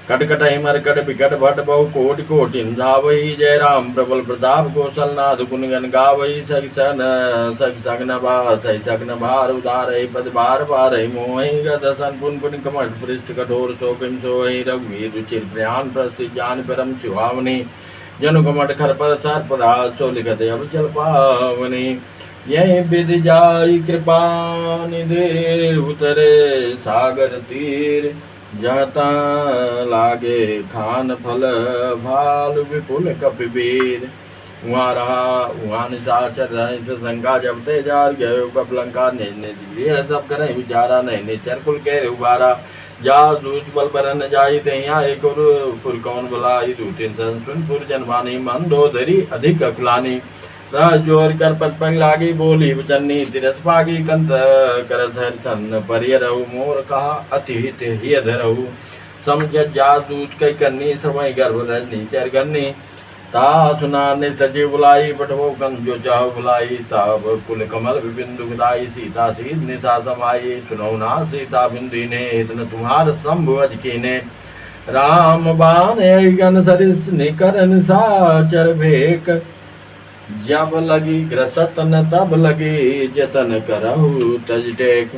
कटकट मरकट बिकट भट बहु कोटि कोटि धावही। जय राम प्रबल प्रताप कौशल नाथ गुणगन गावही। सगन भार उदारहि, पद बार बारहि मोहि। गदसन पुन पुन कमठ पृष्ठ कठोर शोकम सोहि। रघुवीर रुचिर प्रयान प्रस्तुत जान परम सुहावनी। जनु कमठ खर पर सर्प राज, सो लिखत अब चल पावनी। यही विधि जाई कृपा निधि, उतरे सागर तीर। जाता लागे खान फल, भाल विपुल कपिवीर। वहाँ रहा वहाँ निशाचर रहे, से शंका जब ते जार गयो। कप लंका ने गृह सब करे विचारा। नहीं निचर कुल के उबारा, जा दूत बल बरन जाई। ते आए कुर कौन बुलाई, दूतिन सुन पुर जनवानी। मंदोदरी अधिक अकुलानी, रह जोर कर पद पंग लागी बोली वचन्नी तिरस भागी कंत करस हरिसन परिय रहु मोर कहा अति हित हिय धरहु समझ जा दूत कई करनी समय गर्भ रजनी चर करनी ता सुनाने सचिव बुलाई बटवो कंस जो चाह बुलाई तब कुल कमल विबिंदु विदाई सीता सीत निशा समाई सुनो ना सीता बिंदु ने इतन तुम्हार शंभु अज कीने राम बाण गन सरिस निकरन साचर भेक जब लगी ग्रसतन तब लगी जतन करहु तज टेक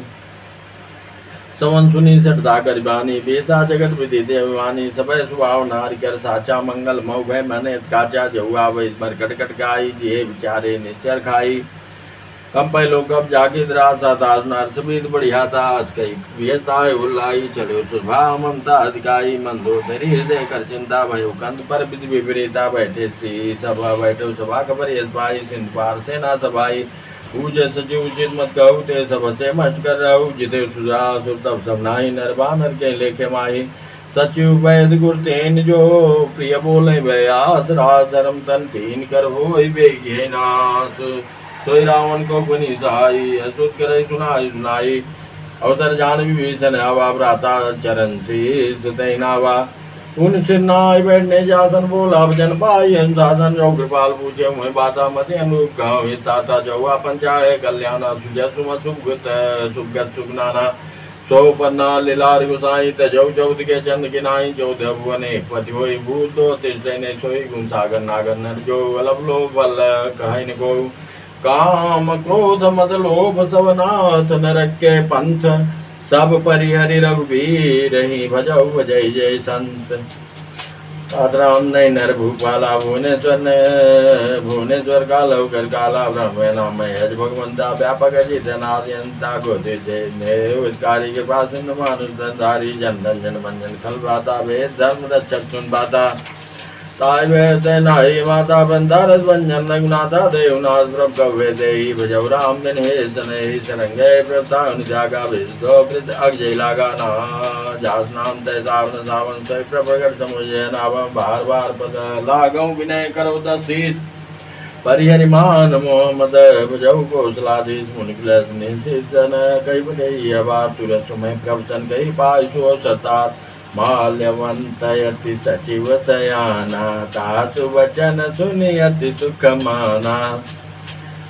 सवन सुनी सटता गरिबानी बेसा जगत विधि देवानी सबय सुभाव नारी कर साचा मंगल मऊ भय मन काचा जहुआ वै स्मर कटकट गाई जे विचारे निश्चर खाई कंपय लोग अब जागे द्रासा दास नार समीत बढ़िया सास कई वियताय उल्लाई चलो सुभा ममता अधिकाई मंदो धरी हृदय कर चिंता भयो कंद पर विधि विपरीता बैठे सी सभा बैठो सभा खबर यश भाई सिंध पार सेना सभाई पूज सचिव उचित मत कहू ते सब से मस्ट कर रहू जिते सुजा सुर तब सब नाही नरबानर के लेखे माही सचिव वैद गुर तेन जो प्रिय बोले व्यास राज धर्म तन तीन कर हो बेगे नाश सोई रावण को गुनी सहाई असुत करे सुनाई सुनाई अवसर जान विभीषण आवा भ्राता चरण शीस तैनावा उन सिर नाय बैठने जासन बोला भजन पाई अनुशासन जो कृपाल पूछे मुहे बाता मत अनुप गाँव ताता जो अपन चाहे कल्याणा सुजय सुम सुगत सुगत सुगनाना सो पन्ना लीलार गुसाई तजौ चौद के चंद किनाई चौद भुवन एक पति होई भूत दो तिरसने सोई गुण सागर नागर नर जो वल्लभ लोभ बल कहन को काम क्रोध मद लोभ सब नाथ नरक के पंथ सब परिहरि रघुबीर ही भजौ भजय जय संत राम नहीं नर भूपाला भुवनेश्वर कालव कर काला ब्रह्म नाम हज भगवंता व्यापक अजित नायंता गोते जय कृपा सिंधु मानुष धारी जन धन मंजन खल भ्राता वेद धर्म रक्षक सुन बाता ताय वैसे नाई माता बंधारस भंजन रघुनाथा देवनाथ प्रभ कवे देही भजौ राम दिन हे सने सरंगे प्रभु जागा विष्णु कृत अक्षय लागा ना जास नाम तय सावन सावन तय प्रगट समुझे नाम बार बार पद लागौ विनय करो दशीष परिहरिमान मोहम्मद भजौ कौशलाधीश मुनिकुलस निशिसन कई बड़े बात तुरस में प्रवचन कई पायसो सतार माल्यवंतयति सचिव सयाना तासु वचन सुनियति सुख माना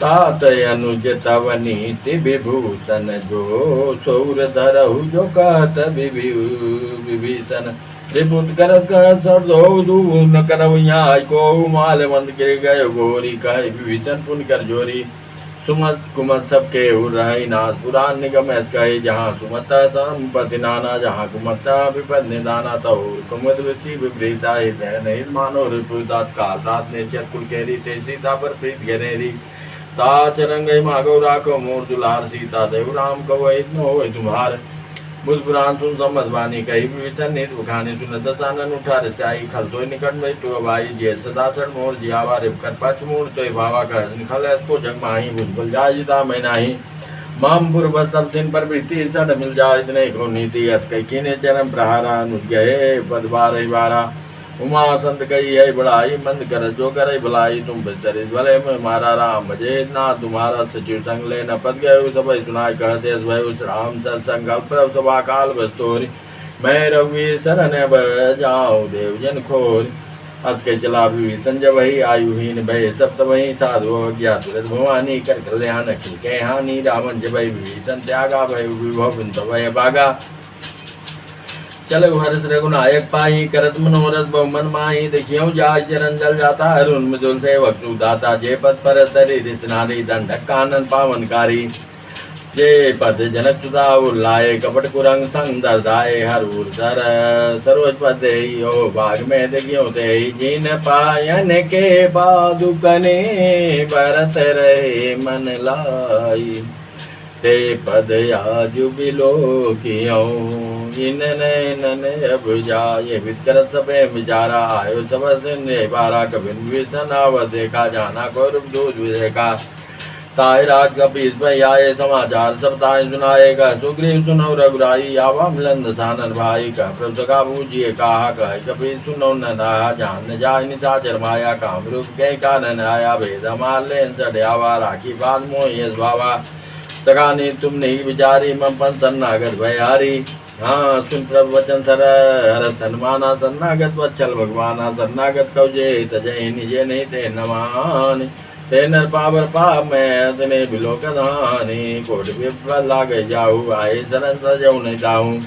तातय अनुज तव नीति विभूषण जो सौर धरहु जो कहत विभीषण त्रिपुट करत सरदो दून करव यहाँ को माल्यवंत गिर गय गोरी कह विभीषण पुन कर जोरी सुमत कुमत सबके उर्रहि नाथ पुराण निगम कहे जहाँ सुमत संपत्ति नाना जहाँ कुमत विपद निदाना तहुर कुमुद विषि विपरीता हृदय नहीं मानो रिपुदात काल रात ने कुल केरी ते सीता पर प्रीत घेनेरी ताच रंग मागो राखो मोर दुलार सीता देव राम कहो इतनो हो तुम्हार बुध पुराण सुन समझवानी कही विभीषण नित उखानी सुन दसानन उठा रचाई खल तो निकट में तो भाई जय सदासर मोर जियावा रिपकर पक्ष मूर तो भावा का खल इसको जग माही बुझबुल जाजिता मैं नाही माम पूर्व सब दिन पर प्रीति सड मिल जाए इतने को नीति अस कई कीने चरम प्रहारा अनुज गए पद बार बारा उमा संत कही है बड़ाई मंद कर जो करे भलाई तुम बेचरे भले में मारा राम भजे ना तुम्हारा सचिव संग ले न पद गए सब सुनाय कहते उस राम सत्संग प्रभ सभा काल बस्तोरी मैं रघुवी शरण जाऊँ देव जन खोर अस के चला संजय वही आयुहीन भय सप्त वही साधु ज्ञात भवानी कर कल्याण अखिल के हानि रावण जय विभीषण त्यागा भय विभव भय भागा चलो हर्ष रघुनायक पाही करत मनोरथ बहु मन माही देखियो जाय चरण जल जाता अरुण मृदुल सेवक दाता जे पद पर तरी रितनारी दंडक कानन पावनकारी जे पद जनक सुधा उल्लाय कपट कुरंग संग दरदाय हरूर दर सरोज पद ओ बाग में देखियो ते जिन पायन के बादुकने बरत रहे मन लाई ते पद आजु बिलो कियो इन नैनन अब जाए विकरत सबे बिचारा आयो सब सिंह बारा कबिन विषण आव देखा जाना को रूप दूध देखा ताहि राज कपीस भई आए समाचार सब ताहि सुनाए। कह सुग्रीव सुनो रघुराई आवा मिलन दसानन भाई। कह प्रभु सखा बूझिए कहा कह कपीस सुनो न दाया। जान जाय निशाचर माया काम रूप के कारण आया। भेद मार लेन चढ़ावा राखी बात मोहि यश भावा। सखा ने तुम नहीं विचारी मम पन सन्नागत भयारी। हाँ सुन प्रभु वचन सर हर सन्माना सन्नागत वत्सल भगवाना। सन्नागत कौ जे तजय निजे नहीं ते नमान। ते नर पावर पाप में तने बिलोक धानी। कोट विफल लागे जाऊ आए शरण सजऊ नहीं दाऊ।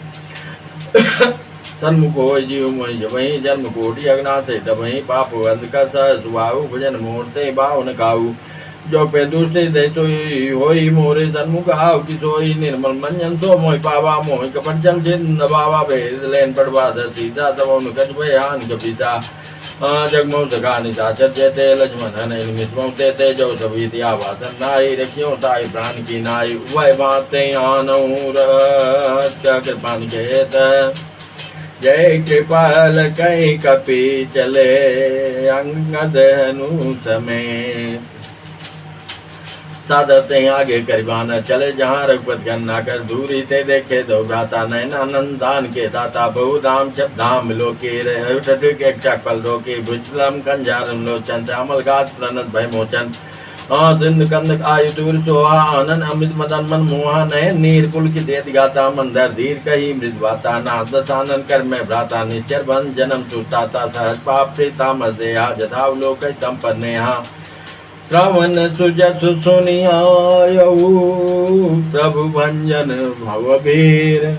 सन्मुख हो जीव मोहि वही जन्म कोटि अग्ना से तबही। पाप बंद कर सुबाऊ भजन मूर्ते बाहुन काऊ। जो पे दूसरे दे सोई होई मोरे सन्मुख आव की सोई। निर्मल मंजन सो मोहि पावा मोहि कपट जल छिन्न बावा। भेद लेन पड़वा सीता तब कछ भयान कपिता। जगमो सखा निशाचर जेते लक्ष्मण हनहि निमित मोते ते जो सभी आवा। नाई रखियो ताई प्राण की नाई। वह बाते आनऊ कृपा निकेत। जय कृपाल कई कपि चले अंगद हनु समेत। सादते आगे करीबान चले जहाँ रघुपत गन्ना कर। दूरी ते देखे दो भ्राता नैना नंदान के दाता। बहु धाम जब धाम लोके के चकल रोके। भुजलम कंजारम लोचन श्यामल गात प्रणत भय मोचन। सिंधु कंद आयु दूर सोहा आनंद अमित मदन मन मोहा। नयन नीर पुल की देत गाता मंदर धीर कही मृदवाता। नाथ दसानन कर में भ्राता निश्चर बन जन्म सुताता। सहज पाप प्रीता मदेहा जथाव लोक तम पर नेहा। श्रवण सुजस सुनियायऊ प्रभु भंजन भवभीर।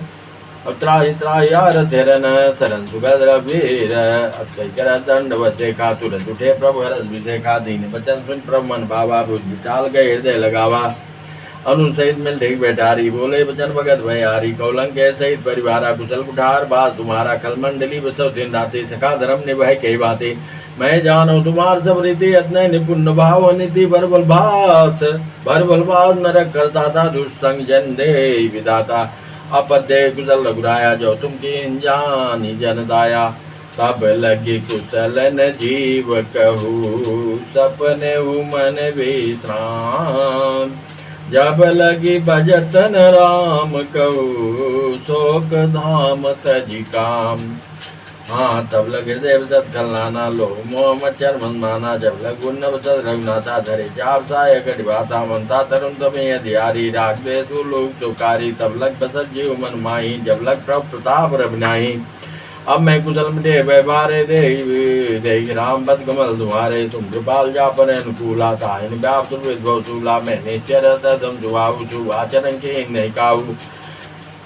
त्राहि त्राहि आरध्यरन शरण सुगद रघुवीर। अक्षय कर दंडवत देखा तुरंत उठे प्रभु हरस विदेखा। दीन बचन सुन प्रभु मन भावा। भुज विचाल गए हृदय लगावा। अनुसहित मिल ढेक बैठारी बोले वचन भगत भयारी। कौलंग के सहित परिवारा कुशल कुठार बात तुम्हारा। खल मंडली बसव दिन राते सखा धर्म निभय कई बातें। मैं जानो तुम्हार सब रीति अतनय निपुण भाव नीति। बरबल भास नरक करता था दुष्संग जन दे विदाता। अपदे कुशल रघुराया जो तुम की जानी जन दाया। सब लगी कुशल न जीव कहू सपने मन विश्राम। जब लगी भजतन राम कहू शोक धाम तजी काम। हाँ तब लगे देव सत खलनाना लो मोह मच्छर मन माना। जब लग उन्नव सत रघुनाथा धरे चाप साय कटिभाता। मनता तरुण तमें अधियारी राग दे तू लोग चौकारी। तब लग बसत जीव मन माही जब लग प्रभ प्रताप रघुनाही। अब मैं कुशल मिटे व्यवहारे दे राम बद कमल तुम्हारे। तुम कृपाल जा पर अनुकूला था इन व्याप सुरविद्भवसूला। मैंने चरतम जुआऊ आचरण के नहीं काऊ।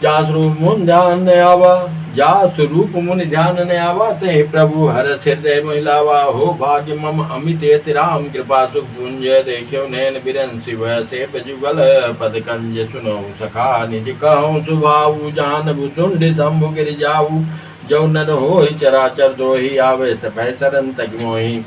जा स्वरूप मुन ध्यान ने आवा जा स्वरूप मुनि ध्यान ने आवा। ते प्रभु हर हृदय महिलावा। हो भाग्य मम अमित यति राम कृपा सुख पुंज। देखो नैन बिरन शिव से जुगल पद कंज। सुनो सखा निज कहूँ सुभाऊ। जान भुसुंड शंभु गिर जाऊ। जो नर हो चराचर दोही आवे सभय सरन तक मोही।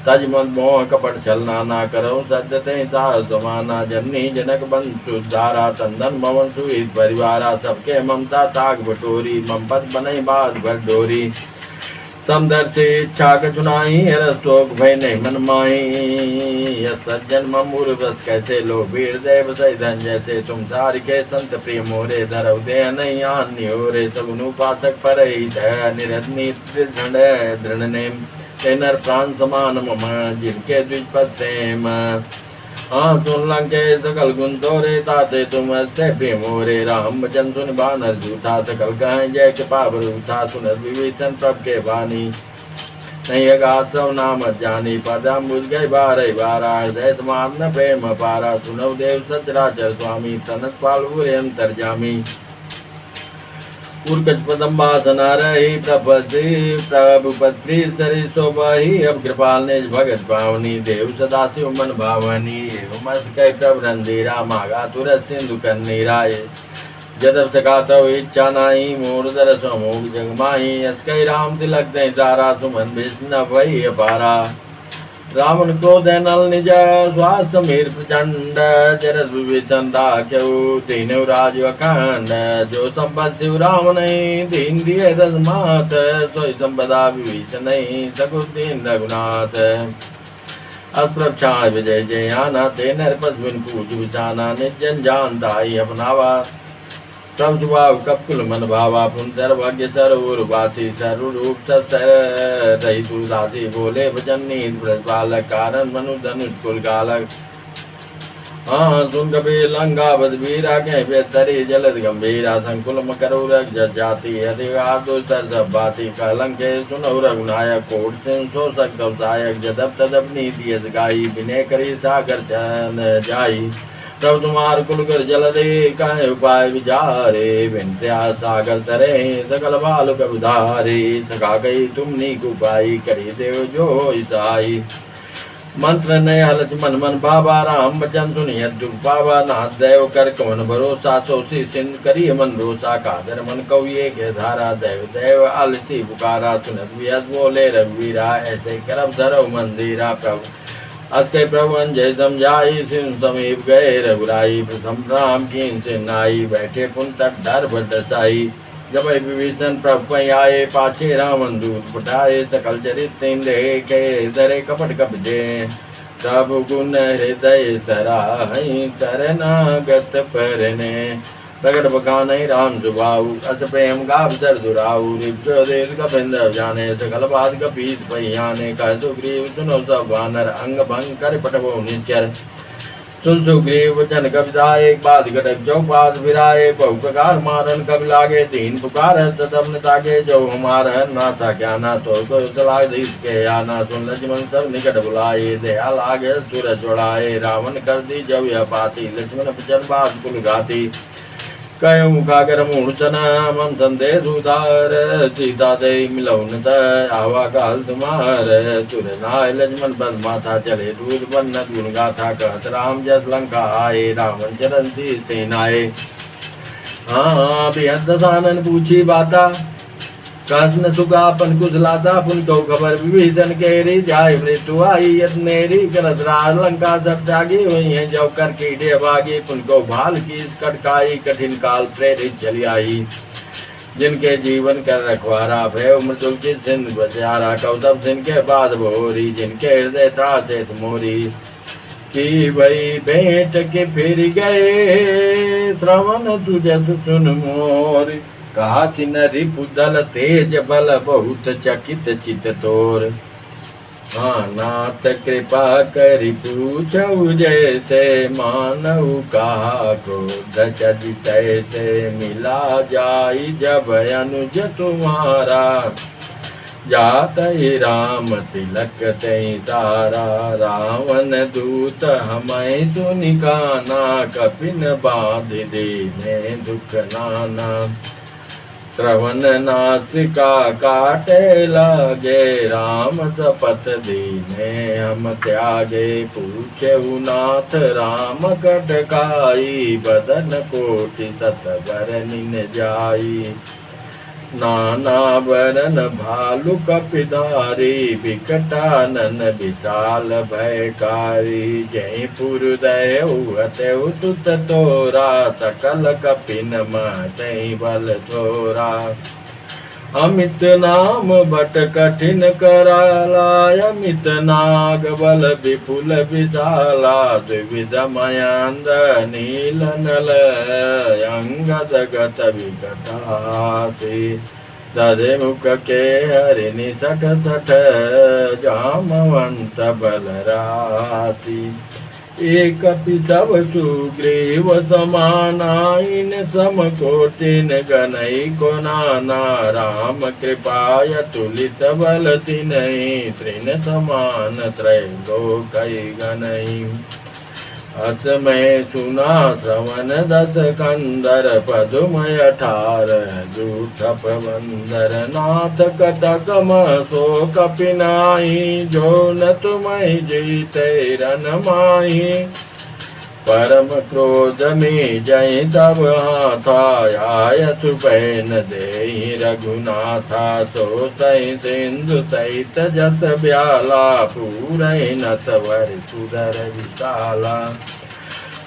तज मद मोह कपट छलना ना करो सद्यते साहस समाना। जननी जनक बंधु धारा तंदन भवन सुहित परिवारा। सबके ममता ताग बटोरी मम पद बनई बात भर डोरी। समदर से इच्छा कचुनाई रसोक भय नहीं मन माही। सज्जन ममूर बस कैसे लो भीड़ देव सही धन जैसे। तुम सार के संत प्रिय मोरे धरव दे नहीं आन्य हो रे। सगुनु पाठक पर निरत्नी दृढ़ नेम। नर प्राण समान मम जिनके द्विजपद प्रेम। हाँ सुन लंके सकल गुण तोरे ताते तुम से प्रेम मोरे। राम वचन सुन बानर झूठा सकल कहें जय कृपा बरूठा। सुन विभीषण प्रभ के वाणी नहीं अगाध सब नाम जानी। पदा मुझ गए बारह बारा हृदय समान प्रेम पारा। सुनव देव सचराचर स्वामी तनस पाल अंतर जामी। उर्कच पदम्बासना रही प्रभुपति सरि शोभही। अब कृपाल ने भगत पावनी देव सदा शिव मन भावनी। मस कह प्रभ रंधीरा मागा तुरस सिंधु कन्नीराय। जदव सका तव इच्छा नाही मोर दरस मोग जग माही। अस कह राम तिलक दे तारा सुमन विष्णु भई अपारा। रावण क्रोध नल निज श्वास समीर प्रचंड। जरस विभीषण राख्यऊ तीनऊ राज अखंड। जो संपत शिव राम नहीं दीन दिए दस मात। सोई संपदा विभीषण नहीं सकुच दीन रघुनाथ। अस्प्रक्षाण विजय जयाना ते नरपस्विन पूज विचाना निजन जानता ही अपनावा सब स्वभाव कपुल मन भावा पुन सर्वज्ञ सर्ववासी सर्वरूप सर रही तू दासी बोले भजन नींद बालक कारण मनु धनुष कुल गालक हाँ सुन कबीर लंगा बदबीरा के बेतरी जलद गंभीरा संकुल मकरू रग जाति अधिकार सब बाती कलंके सुनो रघुनायक कोट सिंह सो सकब सायक जदब तदब नीति गाई विनय करी सागर चन जाई तब तुम्हार कुल कर जल दे कहे उपाय विचारे विनत्या सागर तरे सकल बाल कबुधारे सका गई तुमनी कुपाई करी देव जो ईसाई मंत्र ने हलच मन मन बाबा राम बचन सुनिय दुख बाबा नाथ देव कर कवन भरोसा सोसी सिंध करिय मन रोसा कादर मन कविये के धारा देव देव आलसी पुकारा सुनत वियस बोले रघुवीरा ऐसे करब धरव मंदिरा प्रभु अस्ते प्रभु अंजय समझाई सिंह समीप गए रघुराई प्रथम राम कीन से नाई बैठे पुन तक डर बरसाई जब विभीषण प्रभु आए पाछे रावण दूत पटाए सकल चरित देखे दरे कपट कपजे प्रभु गुण हृदय सराहि शरणागत परने प्रगट बखान राम सुबाऊ अस प्रेम गाव सर दुराऊ रिप्योदेश कपिंद जाने सकल बात कपीत पहियाने कह सुग्रीव सुनो सब वानर अंग भंग कर पटवो निचर सुन सुग्रीव वचन कविता एक बात घटक जो पास विराए बहु प्रकार मारन कब लागे तीन पुकार तब न ताके जो हमार ना था क्या ना तो चला के आना सुन लक्ष्मण सब निकट बुलाए दया लागे सुर छोड़ाए रावण कर दी जब यह पाती लक्ष्मण पिचन बात कुल गाती कयो मुखागर मूर्छन मम संदेश उदार सीता दे मिलौन आवा काल तुम्हार सुर नाय लक्ष्मण पद माथा चले दूध बन गुण गाथा कहत राम जस लंका आए रावण चरण सेनाए हाँ बेहद सानन पूछी बाता कासन सुगापन कुशलाता पुन को खबर विभीषण केरी जाय मृत्यु आई यत्नेरी करत राज लंका सब त्यागी हुई है जो कर कीड़े भागी पुन को भाल की कटकाई कठिन काल प्रेरित चली आई जिनके जीवन कर रखवारा भय मृत्यु की सिंध बचारा कौतब सिंह के बाद भोरी जिनके हृदय त्रासे मोरी की भई भेंट के फिर गए श्रवण तुझे सुन मोरी कहा सिनरी पुदल तेज बल बहुत चकित चित तोर नाथ कृपा करि पूछऊ जैसे मानव कहा क्रोध चरित से मिला जाई जब अनुज तुम्हारा जात ही राम तिलक ते तारा रावण दूत हमें सुनिकाना कपिन बाध दीने दुख नाना श्रवण नासिका काटे लागे राम सपथ दीने हम त्यागे पूछे नाथ राम कटकाई बदन कोटि सत बरनिन जाई नाना बरन भालु कपिधारी विकटानन विशाल भयकारी जय पुरदय सुत तोरा सकल कपिन मय बल थोरा अमित नाम बट कठिन कराला अमित नाग बल विपुल विशाला द्विविध मयांद नील नल अंगद गत विकटासी दधे मुख के हरिणि सठ सठ जामवंत बलरासी एक सब सुग्रीव समानाइन समकोटिन गणई को नाना राम कृपाय तुलित बल तिनहि तृण समान त्रैलोकई गणई अस में सुना श्रवण दस कंदर पदुमय 18 जूठप बंदर नाथ कटक सो कपिनाई जो न तुम्हें जीते रन माही परम क्रोध में जय तब हाथा आय सुपैन दे रघुनाथा तो तय सिंधु सहित जस ब्याला पूरे नसवर सुधर विशाला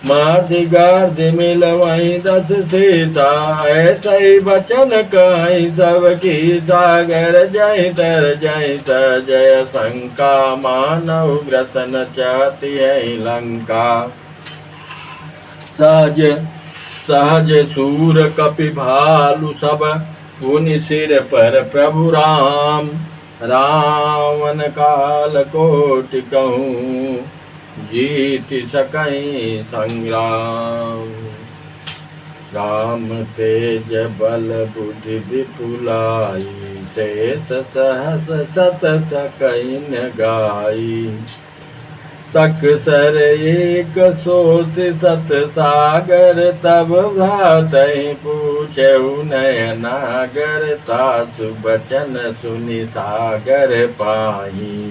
माधि गार्ध मिल वहीं 10 सीता, ऐसा ही बचन कहीं सबकी सागर जय तर जय जय शंका, मानव ग्रसन चाहती है लंका। सहज सहज सूर कपि भालु सब, पुनि सिर पर प्रभु राम, रावण काल कोटि कहूँ, जीत सकई संग्राम। राम तेज बल बुद्धि विपुलाई, शेष सहस सत सकई न गाई। सकसर एक सोच सत सागर, तब भ्रातहि पूछेउ नयनागर, तासु बचन सुनि सागर पाही।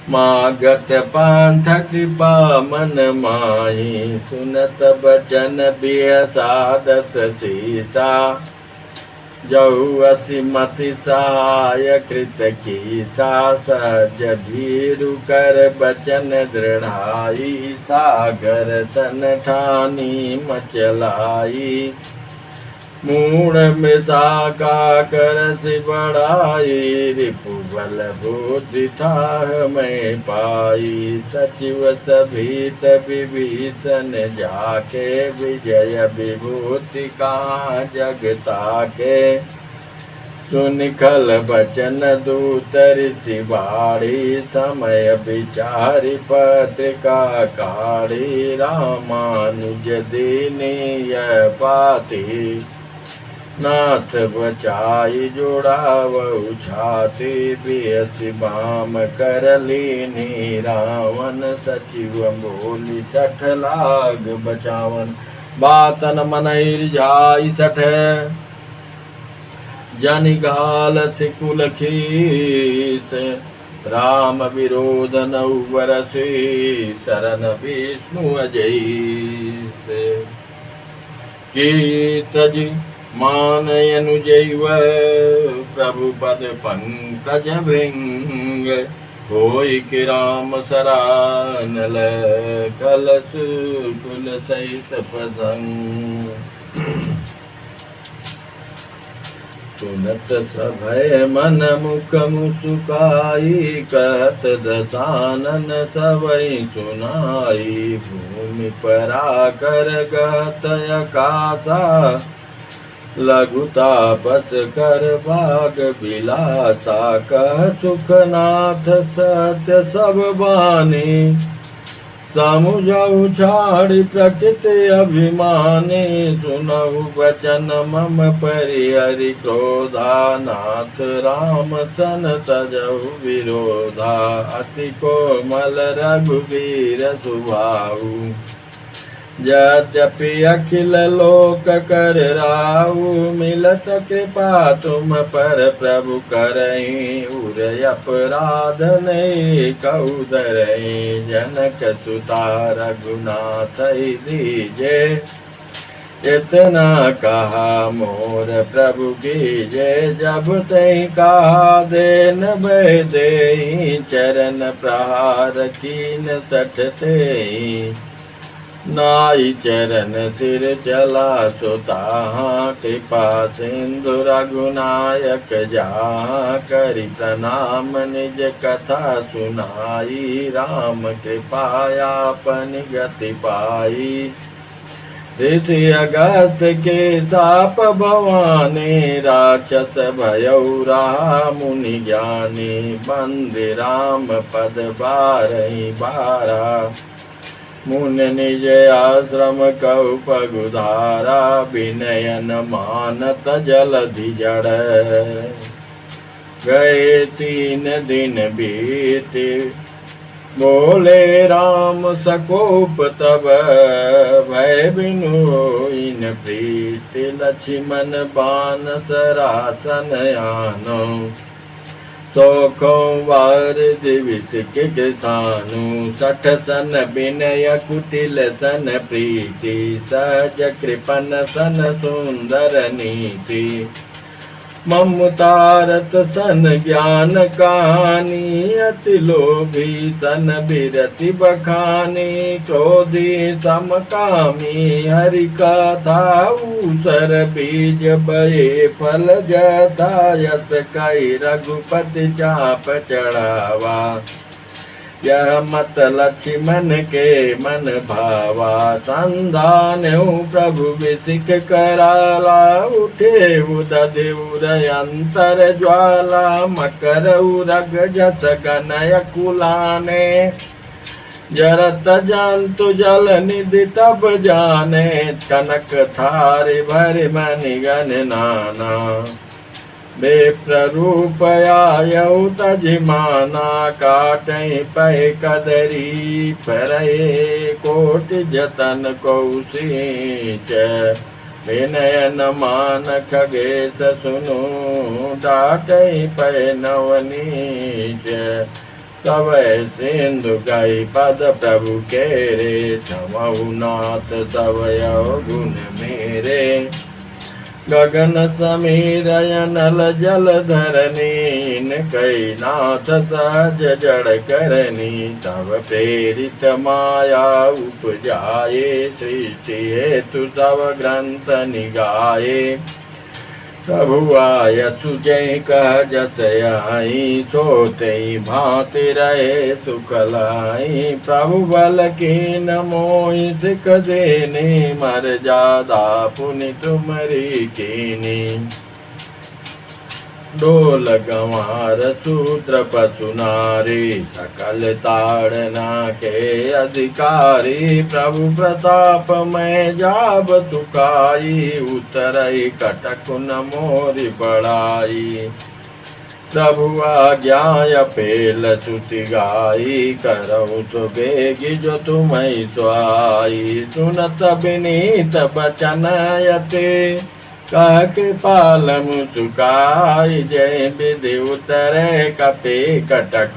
मागत पांथ कृपा मन माही, सुनत बचन बिहसा 10 सीसा। जऊ असिमति सहाय कृत कीसा, सहज भीरु कर बचन दृढ़ाई। सागर सन ठानी मचलाई, मूढ़ मृषा का करसि बढ़ाई। रिपु बल बुद्धि ठाह मैं पाई, सचिव सभीत विभीषण जाके। विजय विभूति कहाँ जग ताके, सुनि खल बचन दूत ऋषि बाढ़ी। समय विचारि पत्रिका काढ़ी, रामानुज दीनी यह पाती। नाथ बचाई जोड़ावऊ छाती, बियसि बाम कर लीनी रावण। सचिव बोली 60 लाग बचावन, बातन मनैर जाई 60। जनिगाल सिकुल खीस, राम विरोध नौ बरसे। शरण विष्णु अजैस, की तज मानयनु जैव। प्रभु पद पंकज भृंग, होई कि राम सरानल। कलश कुल सहित प्रसंग, सुनत सभय मन मुख मुस्काई। कहत दसानन सबई सुनाई, भूमि पराकर गहत आकाशा। लघुतापस कर भाग बिलासा, कह सुखनाथ सत्य सब बानी। समुझऊ छाड़ि प्रकृति अभिमानी, सुनहु वचन मम परिहरि क्रोधा। नाथ राम सन तजहु विरोधा, अति कोमल रघुवीर स्वभाव। यद्यपि अखिल लोक कर राहु, मिलत कृपा तुम पर प्रभु करहीं। उर अपराध नहीं कहु धरहीं, जनक सुता रघुनाथ दीजे। इतना कहा मोर प्रभु कीजे, जब तई कहा देन बह देहि। चरण प्रहार कीन 60 तेहि, नाई चरण सिर चला सुताहाँ। कृपा सिंधु रघुनायक जहाँ, करि प्रणाम निज कथा सुनाई। राम कृपायापन गति पाई, ऋषि अगस्त के साप भवानी। राक्षस भयउ रहा मुनि ज्ञानी, बंदि राम पद 12 12। मुन निज आश्रम कहु पगुधारा, विनयन मानत जलधि जड़। गए 3 दिन बीते, बोले राम सकोप तब। भय बिनु इन प्रीति, लक्ष्मण बान सरासन आनो। सौखों वार दिविस के किसानु, 60 सन विनय कुटिल सन प्रीति। सहज कृपन सन सुंदर नीति, ममतारत सन ज्ञान कहानी, अति लोभी सन बिरति बखानी, क्रोधी समकामी हरि कथा, ऊसर बीज बये फल जथा, यस कई रघुपति चाप चढ़ावा, यह मत लक्ष्मण के मन भावा, संधान्यु प्रभु विसिक कराला, उठे उदय अंतर ज्वाला, मकर उरग जस गनय कुलाने, जरत जंतु जल निधि तब जाने, कनक थारि भरि मनि गण नाना, बेप्ररूप आयौ तजिमाना, काटै पै कदरी परये, कोटि जतन कौशीच, विनयन मान खगेश सुनु, डाटै पै नवनीच, सवै सिंधु गई पद प्रभु केरे, क्षमऊ नाथ सब गुण मेरे, गगन समीर अनल जल धरनी, कई नाथ सहज जड़ करनी, तब प्रेरित माया उपजाए, सृष्टि हेतु सब ग्रंथ निगाए, प्रभु आय सुजय कह जस आई, सोते भांति रहे सुख लाई, प्रभु बल की मोहि सिख देने, मर जादा पुनि तुमरी कीनी, डोल गंवार सूत्र पशु नारी, सकल ताड़ना के अधिकारी, प्रभु प्रताप में जाब सुखाई, उतरई कटक न मोरि बढ़ाई, प्रभु आज्ञा पेल सुति गाई, करऊ तो बेगी जो तुम्हें सुहाई, सुनत विनीत बचन यते, कह कृपाल मुचुकाई, जय विधि उतरे कपि कटक,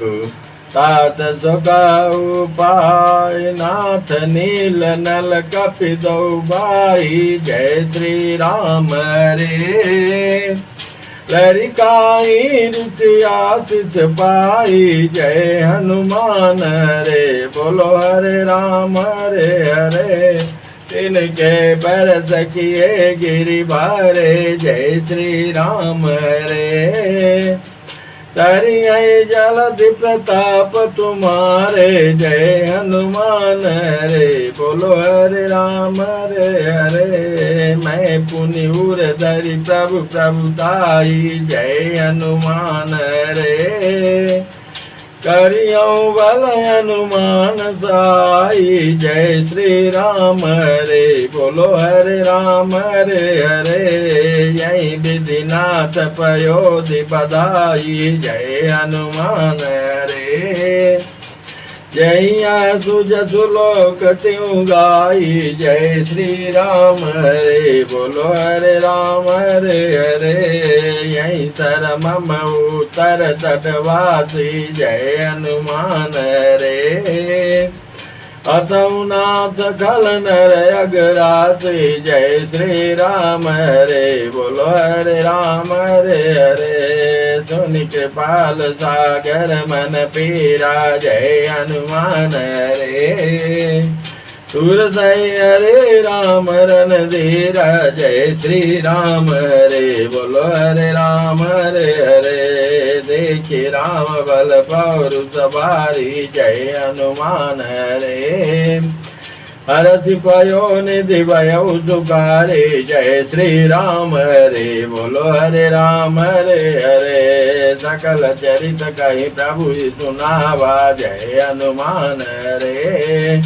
तात सुखाऊ पाय, नाथ नील नल कपि दो भाई, जय श्री राम रे, लरिकाई ऋषि आशीष पाई, जय हनुमान रे, बोलो हरे राम हरे हरे, तिनके बरस किए गिरि भारे, जय श्री राम रे, तरियै जलधि प्रताप तुम्हारे, जय हनुमान रे, बोलो हरे राम हरे हरे, मैं पुनि उर धरि प्रभु प्रभुताई, जय हनुमान रे, करियो बल हनुमान साई, जय श्री राम रे, बोलो हरे राम हरे हरे, यही विधिनाथ पयोधि बधाई, जय हनुमान रे, जय सुजसु लोक त्यों गाई, जय श्री राम रे, बोलो हरे राम हरे हरे, यही सर मम उतर तटवासी, जय हनुमान रे, अतौ नाथ खल नर अगरासी, जय श्री राम रे, बोलो हरे राम हरे हरे, सुनि कृपाल सागर मन पीरा, जय हनुमान रे, सूरसई हरे राम रणधीरा, जय श्री राम रे, बोलो हरे राम हरे हरे, देखि राम बल पौरुष भारी, जय हनुमान रे, हरषि पयो निधि भयउ सुखारे, जय श्री राम रे, बोलो हरे राम हरे हरे, सकल चरित कहि प्रभु सुनावा, जय हनुमान रे,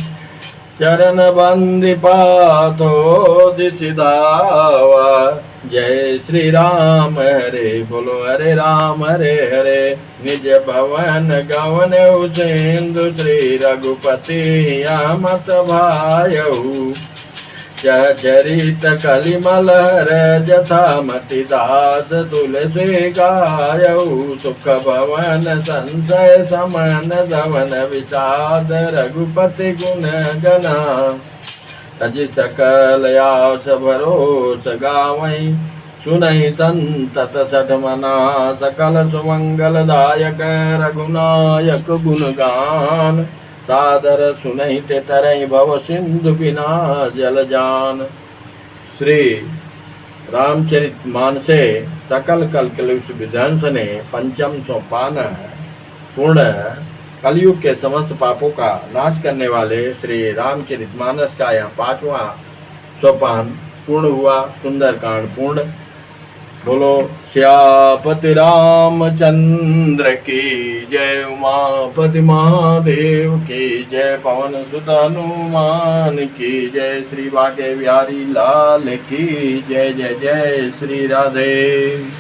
चरण बंदि पाथो दिसि धावा, जय श्री राम हरे, बोलो हरे राम हरे हरे, निज भवन गवन उसेंदु, श्री रघुपति मत भायऊ, चरित कलिमल हर जथा मति दास, तुलसी गायऊ, सुख भवन संशय समन धवन विषाद, रघुपति गुण गना, तज सकल आस भरोस गावई, सुनहि संतत सठमना सकल सुमंगलदायक रघुनायक गुणगान सादर सुनहि ते तरहि भव सिंधु बिना जल जान। श्री रामचरितमानसे सकल कल कलुष विध्वंस ने पंचम सोपान पूर्ण कलयुग के समस्त पापों का नाश करने वाले श्री रामचरितमानस का यह 5वां सोपान पूर्ण हुआ। सुंदर कांड पूर्ण। बोलो श्यापति रामचंद्र की जय, उमापति महादेव की जय, पवन सुत हनुमान की जय, श्री बाके बिहारी लाल की जय। जय जय श्री राधे।